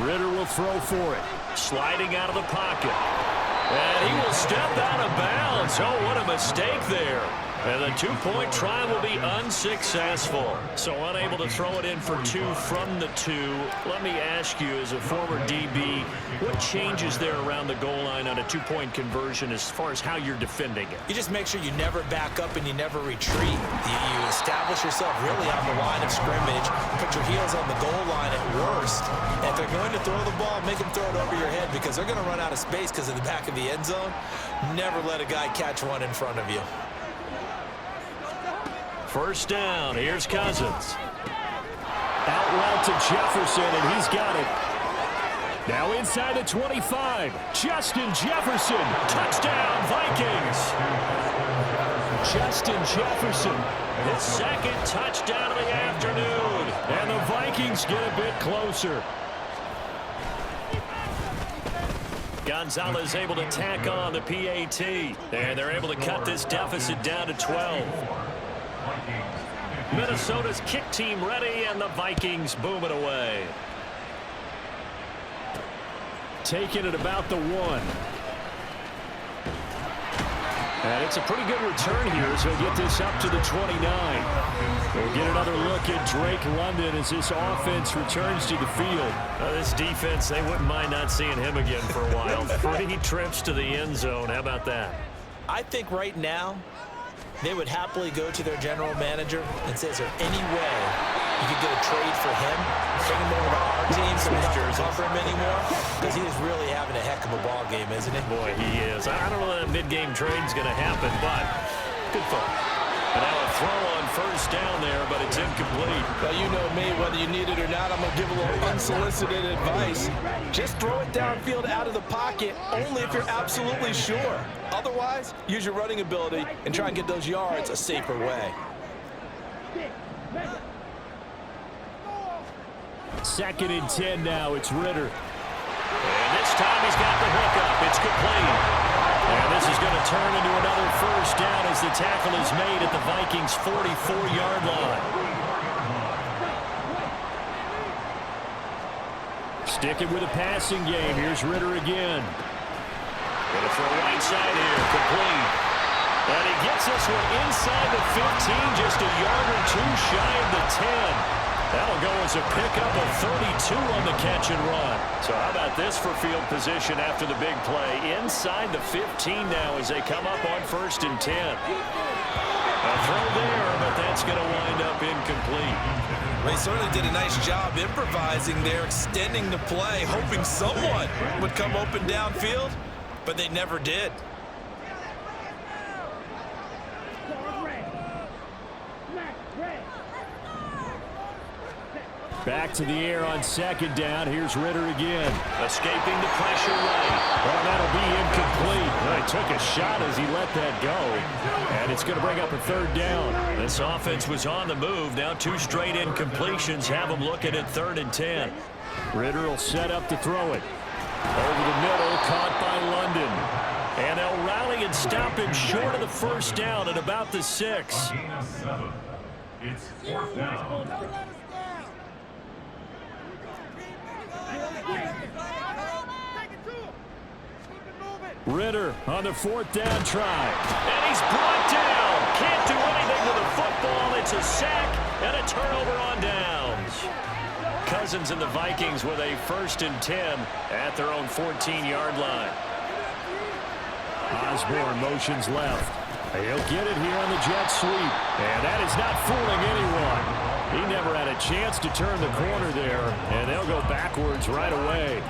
Ritter will throw for it. Sliding out of the pocket. And he will step out of bounds. Oh, what a mistake there. And the 2-point try will be unsuccessful. So unable to throw it in for 2 from the 2. Let me ask you, as a former DB, what changes there around the goal line on a 2-point conversion as far as how you're defending it? You just make sure you never back up and you never retreat. You establish yourself really on the line of scrimmage, put your heels on the goal line at worst. And if they're going to throw the ball, make them throw it over your head because they're going to run out of space because of the back of the end zone. Never let a guy catch one in front of you. First down, here's Cousins. Out route to Jefferson, and he's got it. Now inside the 25, Justin Jefferson, touchdown Vikings. Justin Jefferson, his second touchdown of the afternoon, and the Vikings get a bit closer. Gonzalez able to tack on the PAT, and they're able to cut this deficit down to 12. Minnesota's kick team ready, and the Vikings boom it away. Taking it about the 1. And it's a pretty good return here, so he'll get this up to the 29. We'll get another look at Drake London as this offense returns to the field. This defense, they wouldn't mind not seeing him again for a while. 3 trips to the end zone. How about that? I think right now they would happily go to their general manager and say, is there any way you could get a trade for him, bring him over to our team so we don't cover him anymore? Because he is really having a heck of a ball game, isn't he? Boy, he is. I don't know that mid-game trade's going to happen, but good thought. And now a throw on first down there, but it's incomplete. Well, you know me, whether you need it or not, I'm going to give a little unsolicited advice. Just throw it downfield out of the pocket, only if you're absolutely sure. Otherwise, use your running ability and try and get those yards a safer way. Second and 10 now. It's Ritter. And this time he's got the hook up. It's complete. And this is going to turn into another first down as the tackle is made at the Vikings' 44-yard line. Sticking with a passing game. Here's Ritter again. Going to throw right side here. Complete. And he gets this one inside the 15, just a yard or two shy of the 10. That'll go as a pickup of 32 on the catch and run. So how about this for field position after the big play? Inside the 15 now as they come up on 1st and 10. A throw there, but that's going to wind up incomplete. They certainly did a nice job improvising there, extending the play, hoping someone would come open downfield, but they never did. Back to the air on 2nd down. Here's Ritter again. Escaping the pressure right. Well, that'll be incomplete. Well, he took a shot as he let that go. And it's going to bring up a 3rd down. This offense was on the move. Now 2 straight incompletions have them looking at 3rd and 10. Ritter will set up to throw it. Over the middle, caught by London. And they'll rally and stop him short of the first down at about the 6. Gain of 7. It's 4th down. Ritter on the 4th down try. And he's brought down. Can't do anything with the football. It's a sack and a turnover on downs. Cousins and the Vikings with a 1st and 10 at their own 14-yard line. Osborne motions left. He'll get it here on the jet sweep. And that is not fooling anyone. He never had a chance to turn the corner there, and they'll go backwards right away.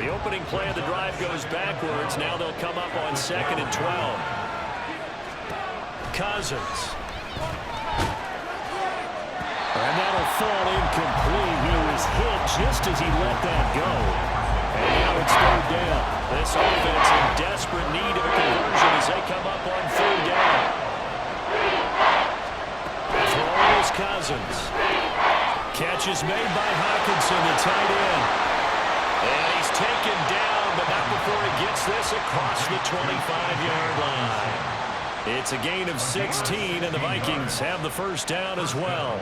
The opening play of the drive goes backwards. Now they'll come up on 2nd and 12. Cousins. And that'll fall incomplete. He was hit just as he let that go. And now it's 3rd down. This offense in desperate need of a conversion as they come up on 3rd down. Throws Cousins. Catch is made by Hawkinson, the tight end. And he's taken down, but not before he gets this across the 25-yard line. It's a gain of 16, and the Vikings have the first down as well.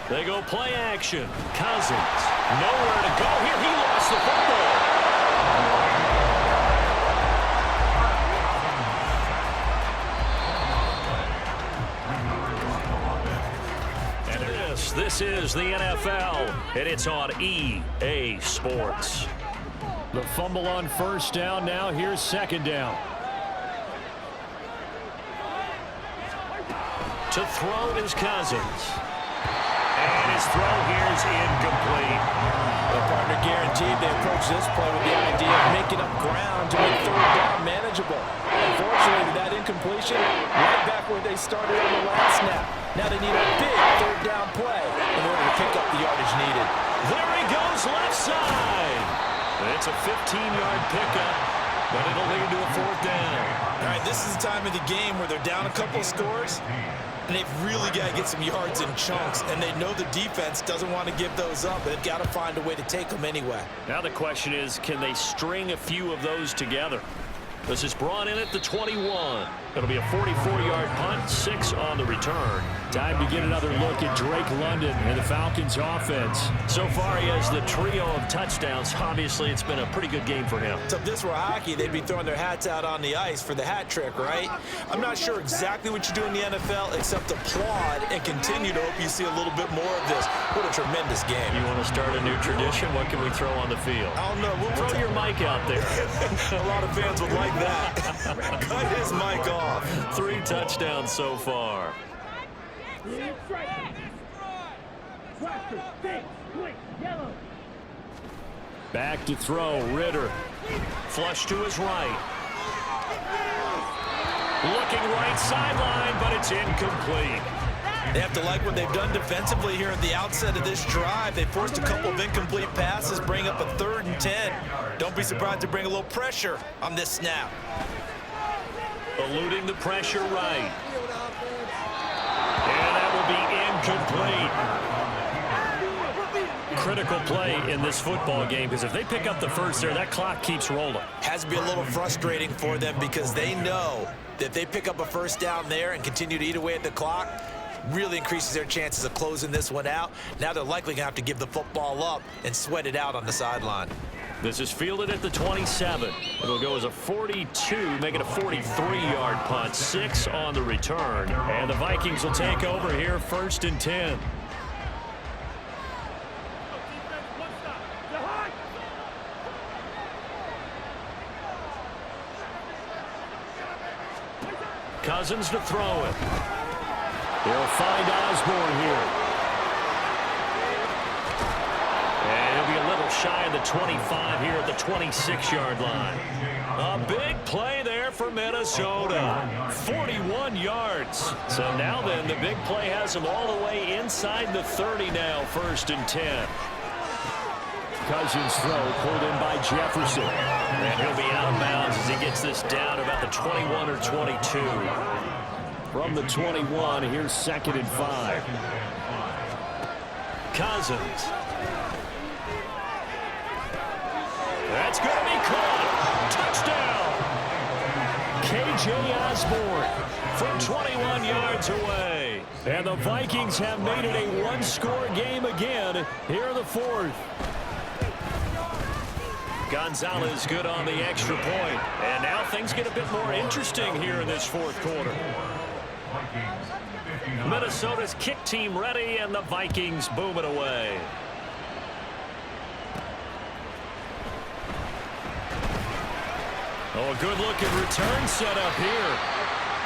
They go play action. Cousins. Nowhere to go here. He lost the football. This is the NFL, and it's on EA Sports. The fumble on 1st down. Now here's 2nd down. To throw is Cousins. And his throw here is incomplete. The partner guaranteed they approach this play with the idea of making up ground to make 3rd down manageable. Unfortunately, that incompletion, right back where they started on the last snap. Now they need a big third down play in order to pick up the yardage needed. There he goes left side. It's a 15-yard pickup, but it'll lead to a fourth down. All right, this is the time of the game where they're down a couple of scores, and they've really got to get some yards in chunks, and they know the defense doesn't want to give those up, but they've got to find a way to take them anyway. Now the question is, can they string a few of those together? This is brought in at the 21. It'll be a 44-yard punt, 6 on the return. Time to get another look at Drake London and the Falcons offense. So far, he has the trio of touchdowns. Obviously, it's been a pretty good game for him. So if this were hockey, they'd be throwing their hats out on the ice for the hat trick, right? I'm not sure exactly what you do in the NFL except applaud and continue to hope you see a little bit more of this. What a tremendous game. You want to start a new tradition? What can we throw on the field? I don't know. We'll Throw your mic out there. A lot of fans would like that. Cut his mic off. 3 touchdowns so far. Back to throw, Ritter. Flush to his right. Looking right sideline, but it's incomplete. They have to like what they've done defensively here at the outset of this drive. They forced a couple of incomplete passes, bring up a 3rd and 10. Don't be surprised to bring a little pressure on this snap. Eluding the pressure right. And that will be incomplete. Critical play in this football game, because if they pick up the first there, that clock keeps rolling. Has to be a little frustrating for them because they know that if they pick up a first down there and continue to eat away at the clock, really increases their chances of closing this one out. Now they're likely going to have to give the football up and sweat it out on the sideline. This is fielded at the 27. It'll go as a 42, make it a 43-yard punt, 6 on the return. And the Vikings will take over here, 1st and 10. Cousins to throw it. They'll find Osborne here. And he'll be a little shy of the 25 here at the 26-yard line. A big play there for Minnesota. 41 yards. So now then, the big play has them all the way inside the 30 now, 1st and 10. Cousins throw pulled in by Jefferson. And he'll be out of bounds as he gets this down to about the 21 or 22. From the 21, here's 2nd and 5. Cousins. That's going to be caught. Touchdown. K.J. Osborne from 21 yards away. And the Vikings have made it a one-score game again here in the 4th. Gonzalez good on the extra point. And now things get a bit more interesting here in this 4th quarter. Minnesota's kick team ready, and the Vikings boom it away. Oh, a good-looking return set up here.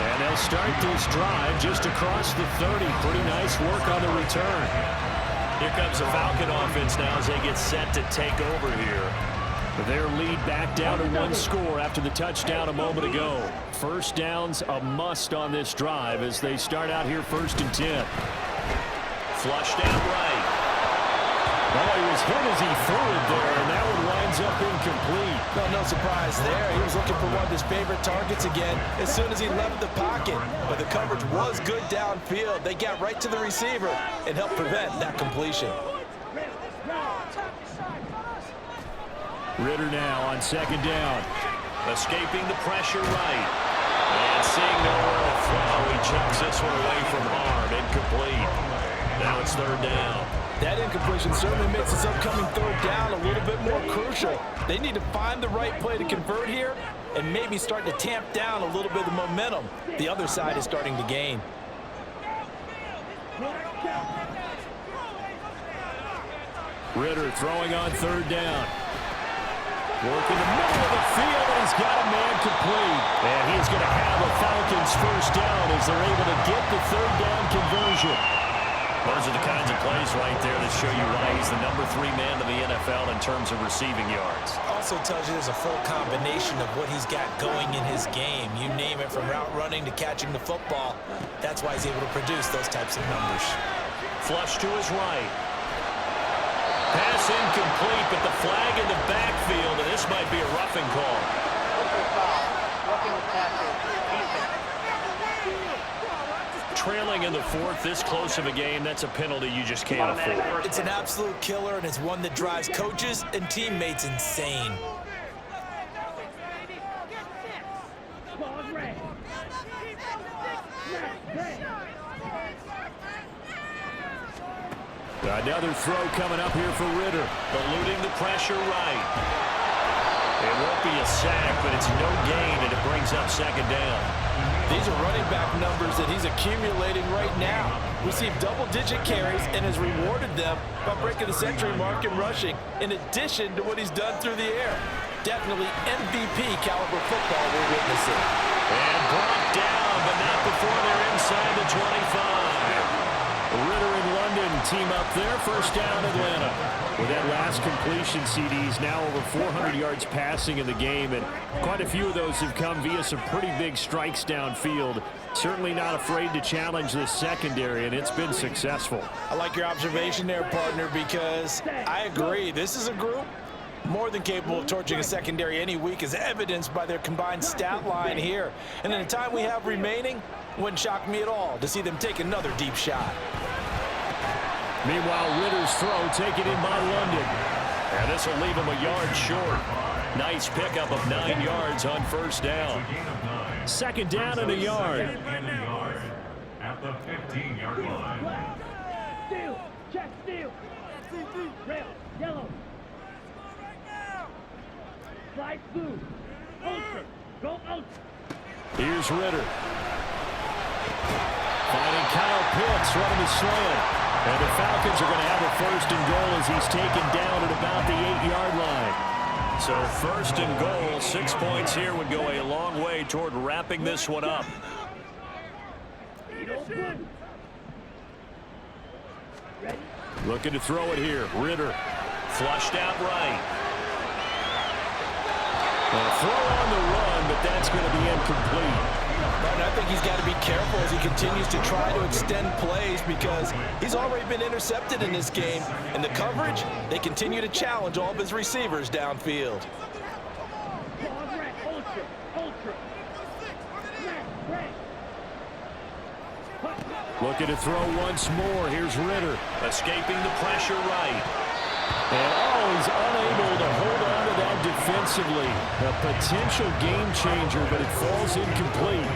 And they'll start this drive just across the 30. Pretty nice work on the return. Here comes the Falcon offense now as they get set to take over here. Their lead back down to 1 score after the touchdown a moment ago. First down's a must on this drive as they start out here 1st and 10. Flush down right. Oh, he was hit as he threw it there, and that one winds up incomplete. Well, no surprise there. He was looking for one of his favorite targets again as soon as he left the pocket. But the coverage was good downfield. They got right to the receiver and helped prevent that completion. Ritter now on 2nd down. Escaping the pressure right. And seeing nowhere to throw, he chucks this one away from harm. Incomplete. Now it's 3rd down. That incompletion certainly makes this upcoming 3rd down a little bit more crucial. They need to find the right play to convert here and maybe start to tamp down a little bit of the momentum the other side is starting to gain. Ritter throwing on 3rd down. Work in the middle of the field, and he's got a man complete. And he's going to have a Falcons 1st down as they're able to get the 3rd down conversion. Those are the kinds of plays right there that show you why he's the #3 man in the NFL in terms of receiving yards. Also tells you there's a full combination of what he's got going in his game. You name it, from route running to catching the football. That's why he's able to produce those types of numbers. Flush to his right. Pass incomplete, but the flag in the backfield, and this might be a roughing call. Trailing in the fourth, this close of a game, that's a penalty you just can't afford. It's an absolute killer, and it's one that drives coaches and teammates insane. Another throw coming up here for Ritter. Eluding the pressure right. It won't be a sack, but it's no gain, and it brings up second down. These are running back numbers that he's accumulating right now. Received double-digit carries and has rewarded them by breaking the century mark in rushing, in addition to what he's done through the air. Definitely MVP caliber football we're witnessing. And brought down, but not before they're inside the 25. Ritter and London team up there. First down, Atlanta. With that last completion, CDs now over 400 yards passing in the game, and quite a few of those have come via some pretty big strikes downfield. Certainly not afraid to challenge the secondary, and it's been successful. I like your observation there, partner, because I agree. This is a group more than capable of torching a secondary any week, as evidenced by their combined stat line here. And in the time we have remaining, wouldn't shock me at all to see them take another deep shot. Meanwhile, Ritter's throw taken in by London. And this will leave him a yard short. Nice pickup of 9 yards on first down. Second down and a yard. At the 15-yard line. Steal, check, steal. Rail, yellow. Slide blue. Ultra, go ultra. Here's Ritter. Finding Kyle Pitts running the slant. And the Falcons are going to have a first and goal as he's taken down at about the 8-yard line. So first and goal, 6 points here would go a long way toward wrapping this one up. Looking to throw it here. Ritter flushed out right. A throw on the run, but that's going to be incomplete. And I think he's got to be careful as he continues to try to extend plays, because he's already been intercepted in this game. And the coverage, they continue to challenge all of his receivers downfield. Looking to throw once more. Here's Ritter. Escaping the pressure right. And he's unable to hold on to that defensively. A potential game changer, but it falls incomplete.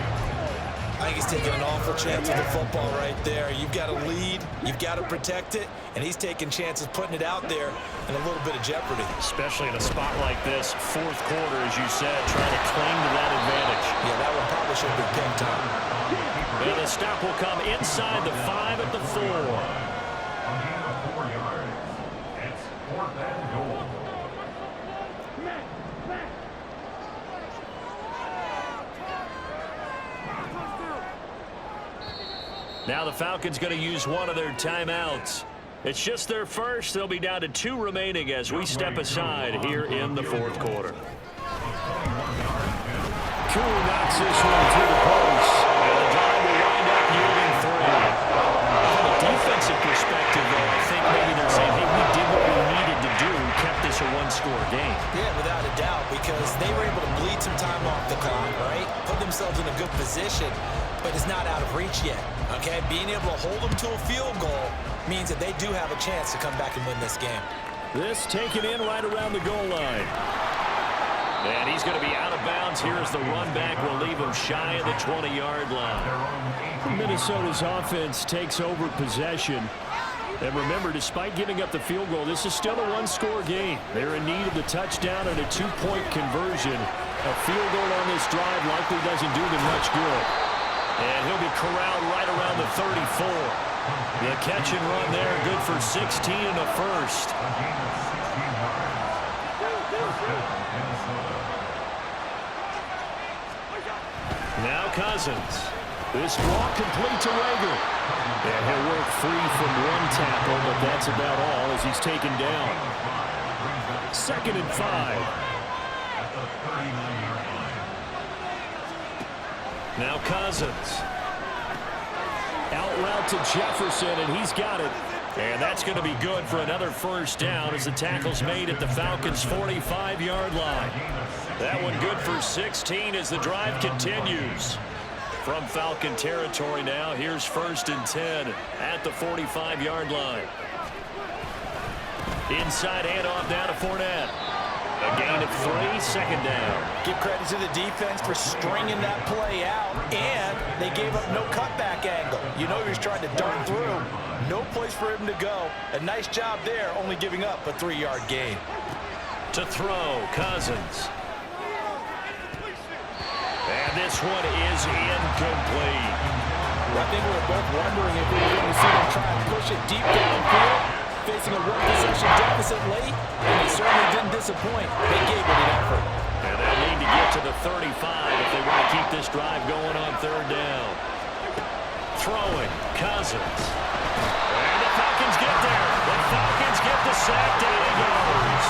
I think he's taking an awful chance with the football right there. You've got to lead, you've got to protect it, and he's taking chances putting it out there in a little bit of jeopardy. Especially in a spot like this, fourth quarter, as you said, trying to cling to that advantage. Yeah, that one probably should have been picked up. And the stop will come inside the 5 at the 4. On gain of 4 yards, it's 4th and goal. Now the Falcons going to use one of their timeouts. It's just their first. They'll be down to 2 remaining as we step aside here in the fourth quarter. Koo knocks this one through the post. And the drive will wind up yielding 3. From a defensive perspective, though, I think maybe they're saying, hey, we did what we needed to do, kept this a one-score game. Yeah, without a doubt, because they were able to bleed some time off the clock, right? Put themselves in a good position, but it's not out of reach yet, okay? Being able to hold them to a field goal means that they do have a chance to come back and win this game. This taken in right around the goal line. And he's going to be out of bounds here as the run back will leave him shy of the 20-yard line. Minnesota's offense takes over possession. And remember, despite giving up the field goal, this is still a one-score game. They're in need of the touchdown and a 2-point conversion. A field goal on this drive likely doesn't do them much good. And he'll be corralled right around the 34. The catch and run there, good for 16 and a first. Now Cousins. This ball complete to Rager. And he'll work free from one tackle, but that's about all as he's taken down. 2nd and 5. At the 39-yard line. Now Cousins. Out route to Jefferson, and he's got it. And that's going to be good for another first down as the tackle's made at the Falcons' 45-yard line. That one good for 16 as the drive continues. From Falcon territory now, here's 1st and 10 at the 45-yard line. Inside handoff now to Fournette. A gain of 3, 2nd down. Give credit to the defense for stringing that play out, and they gave up no cutback angle. You know he was trying to dart through. No place for him to go. A nice job there, only giving up a 3-yard gain. To throw, Cousins. And this one is incomplete. I think we were both wondering if we were going to see them try and push it deep downfield, facing a one-possession deficit late, and they certainly didn't disappoint. They gave it an effort. And they'll need to get to the 35 if they want to keep this drive going on 3rd down. Throwing, Cousins. And the Falcons get there. The Falcons get the sack. Down he goes.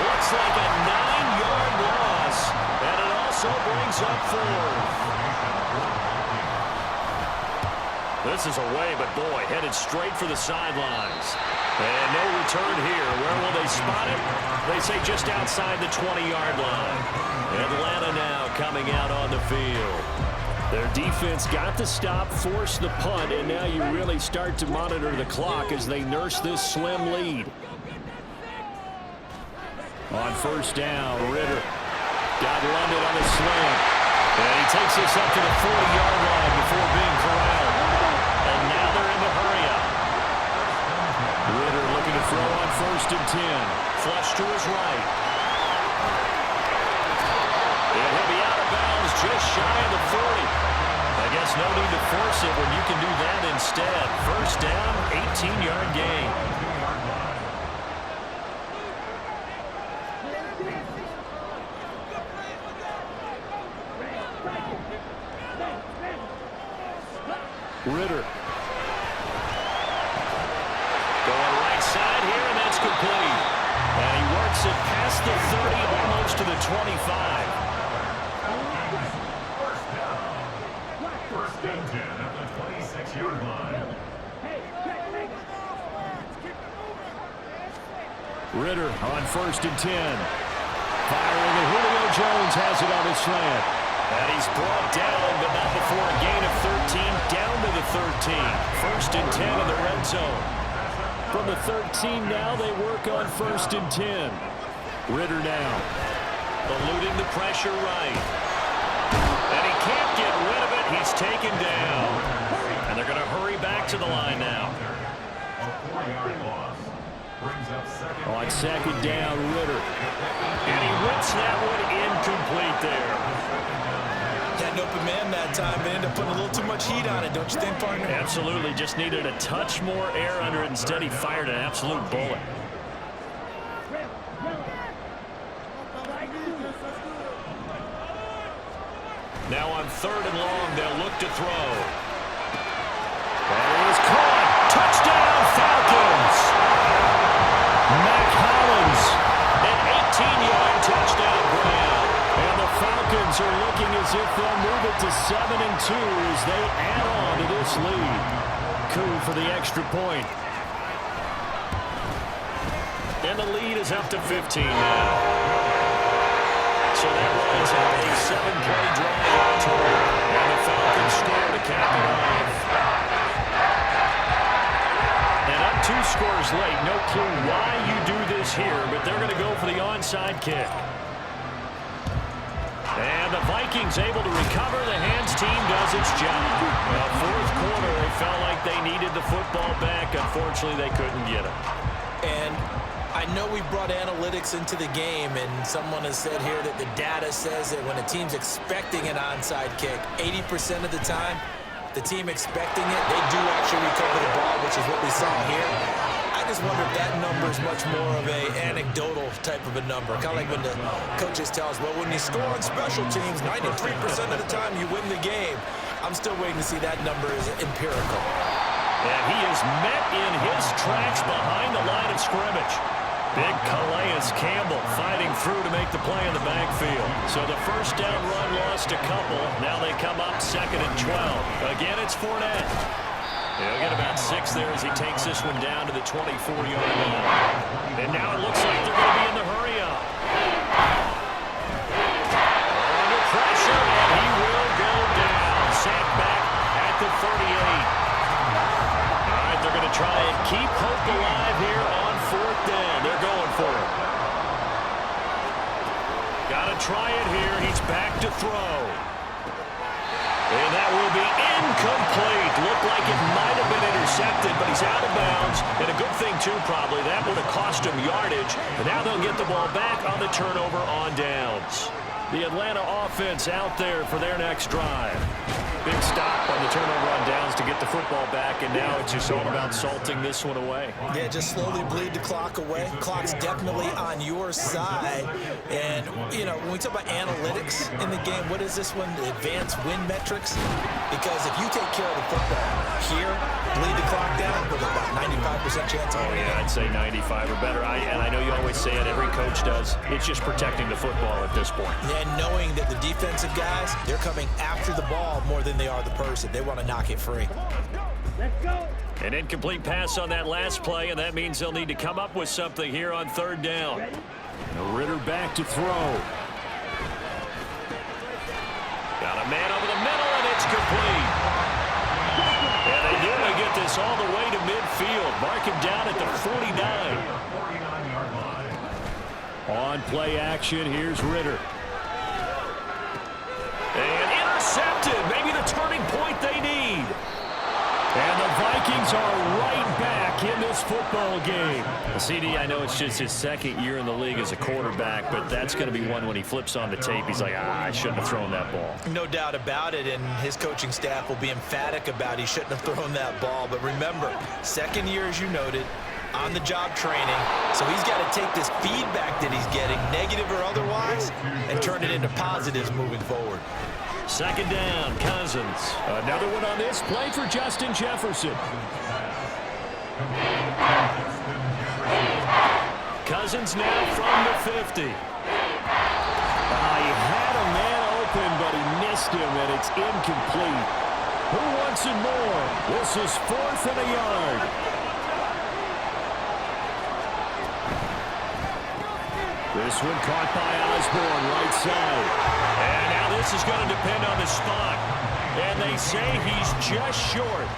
Looks like a 9-yard loss, and it also brings up 4th. This is away, but boy, headed straight for the sidelines. And no return here. Where will they spot it? They say just outside the 20-yard line. Atlanta now coming out on the field. Their defense got the stop, forced the punt, and now you really start to monitor the clock as they nurse this slim lead. On 1st down, Ritter got London on the slant. And he takes this up to the 40-yard line before being corralled. And now they're in the hurry-up. Ritter looking to throw on 1st and 10. Flush to his right. And he'll be out of bounds just shy of the 40. I guess no need to force it when you can do that instead. 1st down, 18-yard gain. Ritter. Going right side here, and that's complete. And he works it past the 30, almost to the 25. First and 10 at the 26-yard line. Ritter on 1st and 10. Firing, and Julio Jones has it on his slant. And he's brought down, but not before a gain of 13, down to the 13. 1st and 10 in the red zone. From the 13 now, they work on 1st and 10. Ritter now, eluding the pressure right. And he can't get rid of it. He's taken down. And they're going to hurry back to the line now. A 4-yard loss brings up 2nd. On 2nd down, Ritter. And he rips that one incomplete there. Had an open man that time, but ended up putting a little too much heat on it, don't you think, partner? Absolutely. Just needed a touch more air under it. Instead, he fired an absolute bullet. Now on 3rd and long, they'll look to throw. And it is caught. Touchdown, Falcons! Mac Hollins, an 18-yard touchdown grab. And the Falcons are looking as if they'll move it to 7-2 as they add on to this lead. Coup for the extra point. And the lead is up to 15 now. So that runs out a 7-play drive in total. And the Falcons score to cap it off. And up 2 scores late. No clue why you do this here, but they're going to go for the onside kick. And the Vikings able to recover. The hands team does its job. Well, 4th quarter, they felt like they needed the football back. Unfortunately, they couldn't get it. And I know we brought analytics into the game, and someone has said here that the data says that when a team's expecting an onside kick, 80% of the time, the team expecting it, they do actually recover the ball, which is what we saw here. I just wonder if that number is much more of a anecdotal type of a number. Kind of like when the coaches tell us, well, when you score on special teams, 93% of the time you win the game. I'm still waiting to see that number as empirical. And he is met in his tracks behind the line of scrimmage. Big Calais Campbell fighting through to make the play in the backfield. So the first down run lost a couple. Now they come up 2nd and 12. Again, it's Fournette. He'll get about 6 there as he takes this one down to the 24-yard line. And now it looks like they're going to be in the hurry-up. Under pressure, and he will go down. Sacked back at the 38. All right, they're going to try and keep hope alive here on 4th down. They're going for it. Got to try it here. He's back to throw. And that will be incomplete. Looked like it might have been intercepted, but he's out of bounds. And a good thing, too, probably. That would have cost him yardage. And now they'll get the ball back on the turnover on downs. The Atlanta offense out there for their next drive. Big stop on the turnover on downs to get the football back, and now it's just all about salting this one away. Yeah, just slowly bleed the clock away. Clock's definitely on your side. And, you know, when we talk about analytics in the game, what is this one? The advanced win metrics? Because if you take care of the football here, bleed the clock down, with about 95% chance. Oh, yeah, I'd say 95 or better. And I know you always say it, every coach does. It's just protecting the football at this point. Yeah, and knowing that the defensive guys, they're coming after the ball more than they are the person. They want to knock it free. Let's go. An incomplete pass on that last play, and that means they'll need to come up with something here on 3rd down. Now Ritter back to throw. Got a man over the middle, and it's complete. And they nearly get this all the way to midfield. Mark him down at the 49. On play action, here's Ritter. And intercepted. Maybe the turning point they need. And the Vikings are right back in this football game. CD, I know it's just his 2nd year in the league as a quarterback, but that's going to be one when he flips on the tape. He's like, I shouldn't have thrown that ball. No doubt about it, and his coaching staff will be emphatic about he shouldn't have thrown that ball. But remember, 2nd year, as you noted, on-the-job training. So he's got to take this feedback that he's getting, negative or otherwise, and turn it into positives moving forward. 2nd down, Cousins. Another one on this play for Justin Jefferson. Cousins now from the 50. He had a man open, but he missed him, and it's incomplete. Who wants it more? This is 4th and a yard. This one caught by Osborne, right side. And now this is going to depend on the spot. And they say he's just short.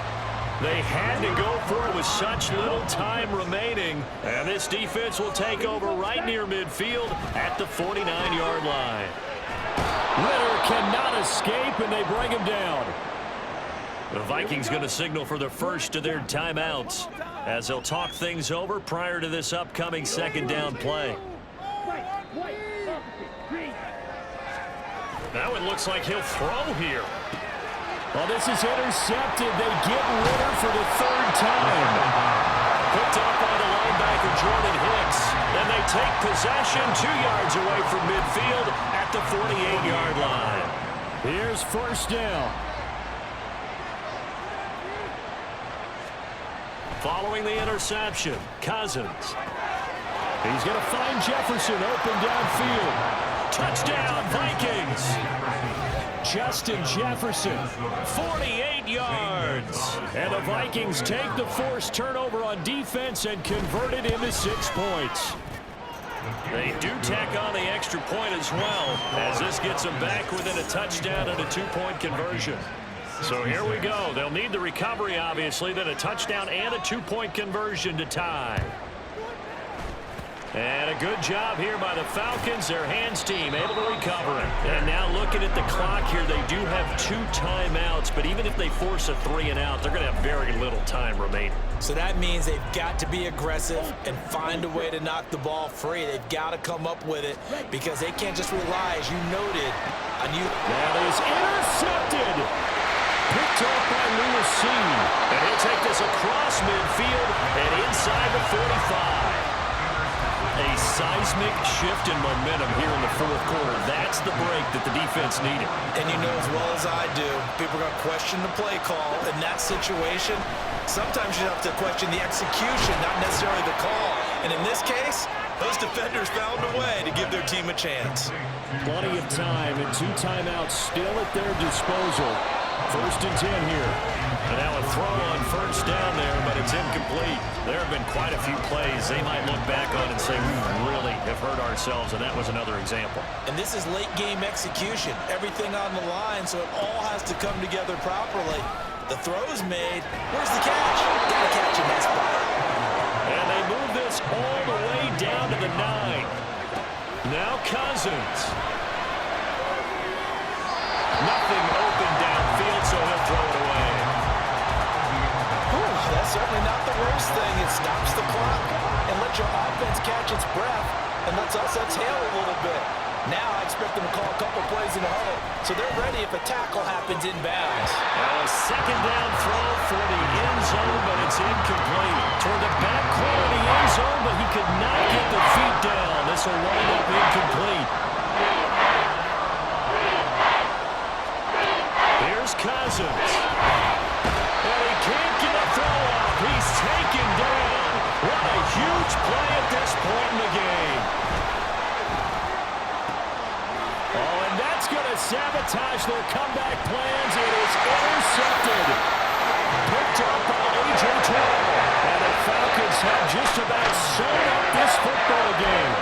They had to go for it with such little time remaining. And this defense will take over right near midfield at the 49-yard line. Ritter cannot escape, and they bring him down. The Vikings going to signal for the first of their timeouts as they'll talk things over prior to this upcoming 2nd down play. Now it looks like he'll throw here. Well, this is intercepted. They get Ritter for the 3rd time. Picked up by the linebacker, Jordan Hicks. And they take possession 2 yards away from midfield at the 48-yard line. Here's 1st down. Following the interception, Cousins. He's going to find Jefferson open downfield. Touchdown, Vikings. Justin Jefferson. 48 yards. And the Vikings take the forced turnover on defense and convert it into 6 points. They do tack on the extra point as well, as this gets them back within a touchdown and a 2-point conversion. So here we go. They'll need the recovery, obviously, then a touchdown and a 2-point conversion to tie. And a good job here by the Falcons, their hands team, able to recover it. And now looking at the clock here, they do have 2 timeouts, but even if they force a 3-and-out, they're going to have very little time remaining. So that means they've got to be aggressive and find a way to knock the ball free. They've got to come up with it because they can't just rely, as you noted, on you. That is intercepted. Picked up by Lewis C. And he'll take this across midfield and inside the 45. A seismic shift in momentum here in the 4th quarter. That That's the break that the defense needed. And you know as well as I do, people are going to question the play call in that situation. Sometimes you have to question the execution, not necessarily the call. And in this case, those defenders found a way to give their team a chance. Plenty of time and 2 timeouts still at their disposal. 1st and 10 here. And now a throw on first down there, but it's incomplete. There have been quite a few plays they might look back on and say, we really have hurt ourselves, and that was another example. And this is late game execution. Everything on the line, so it all has to come together properly. The throw is made. Where's the catch? Got to catch in that spot. And they move this all the way down to the 9. Now Cousins. Nothing open downfield, so he'll throw it away. That's certainly not the worst thing. It stops the clock and lets your offense catch its breath and lets us exhale a little bit. Now I expect them to call a couple plays in a huddle, so they're ready if a tackle happens inbounds. Now a 2nd down throw for the end zone, but it's incomplete. Toward the back corner of the end zone, but he could not get the feet down. This will wind up incomplete. Here's Cousins. And he can't get a throw off. He's taken down. What a huge play at this point in the game. Oh, and that's going to sabotage their comeback plans. It is intercepted. Picked up by A.J. Terrell. And the Falcons have just about sewn up this football game.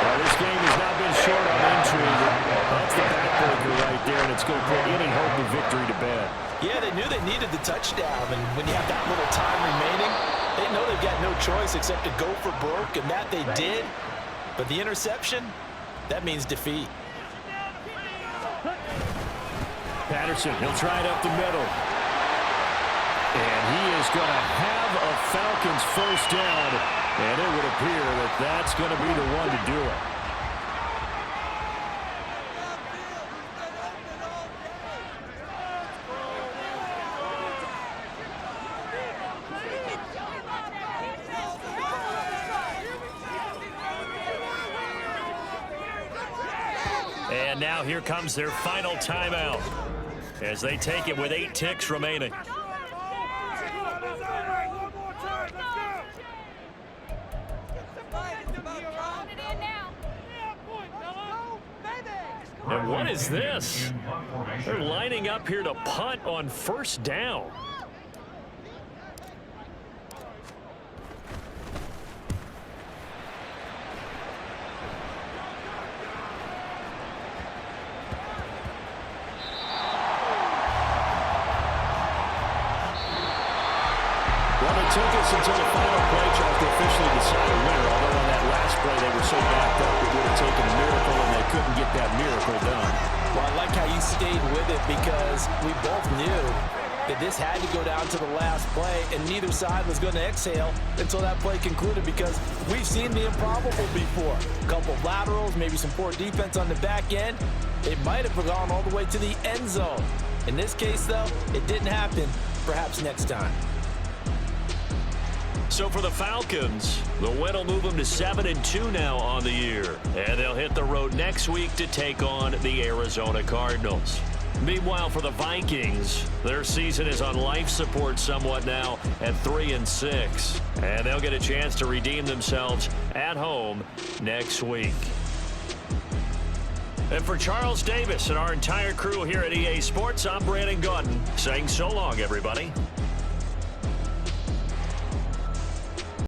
Well, this game has not been short on intrigue. That's the backbreaker right there, and it's going to put any hope of victory to bed. Yeah, they knew they needed the touchdown, and when you have that little time remaining, they know they've got no choice except to go for broke, and that they did. But the interception, that means defeat. Patterson, he'll try it up the middle. And he is going to have a Falcons first down. And it would appear that that's going to be the one to do it. And now here comes their final timeout as they take it with 8 ticks remaining. And what is this? They're lining up here to punt on first down. Well, it took us until the final play chart to officially decide a winner, although on that last play they were so backed up it would have taken a miracle, and they couldn't get that miracle done. Well, I like how you stayed with it because we both knew that this had to go down to the last play, and neither side was going to exhale until that play concluded because we've seen the improbable before. A couple laterals, maybe some poor defense on the back end. It might have gone all the way to the end zone. In this case, though, it didn't happen. Perhaps next time. So for the Falcons, the win will move them to 7-2 now on the year. And they'll hit the road next week to take on the Arizona Cardinals. Meanwhile, for the Vikings, their season is on life support somewhat now at 3-6. And they'll get a chance to redeem themselves at home next week. And for Charles Davis and our entire crew here at EA Sports, I'm Brandon Gaudin saying so long, everybody.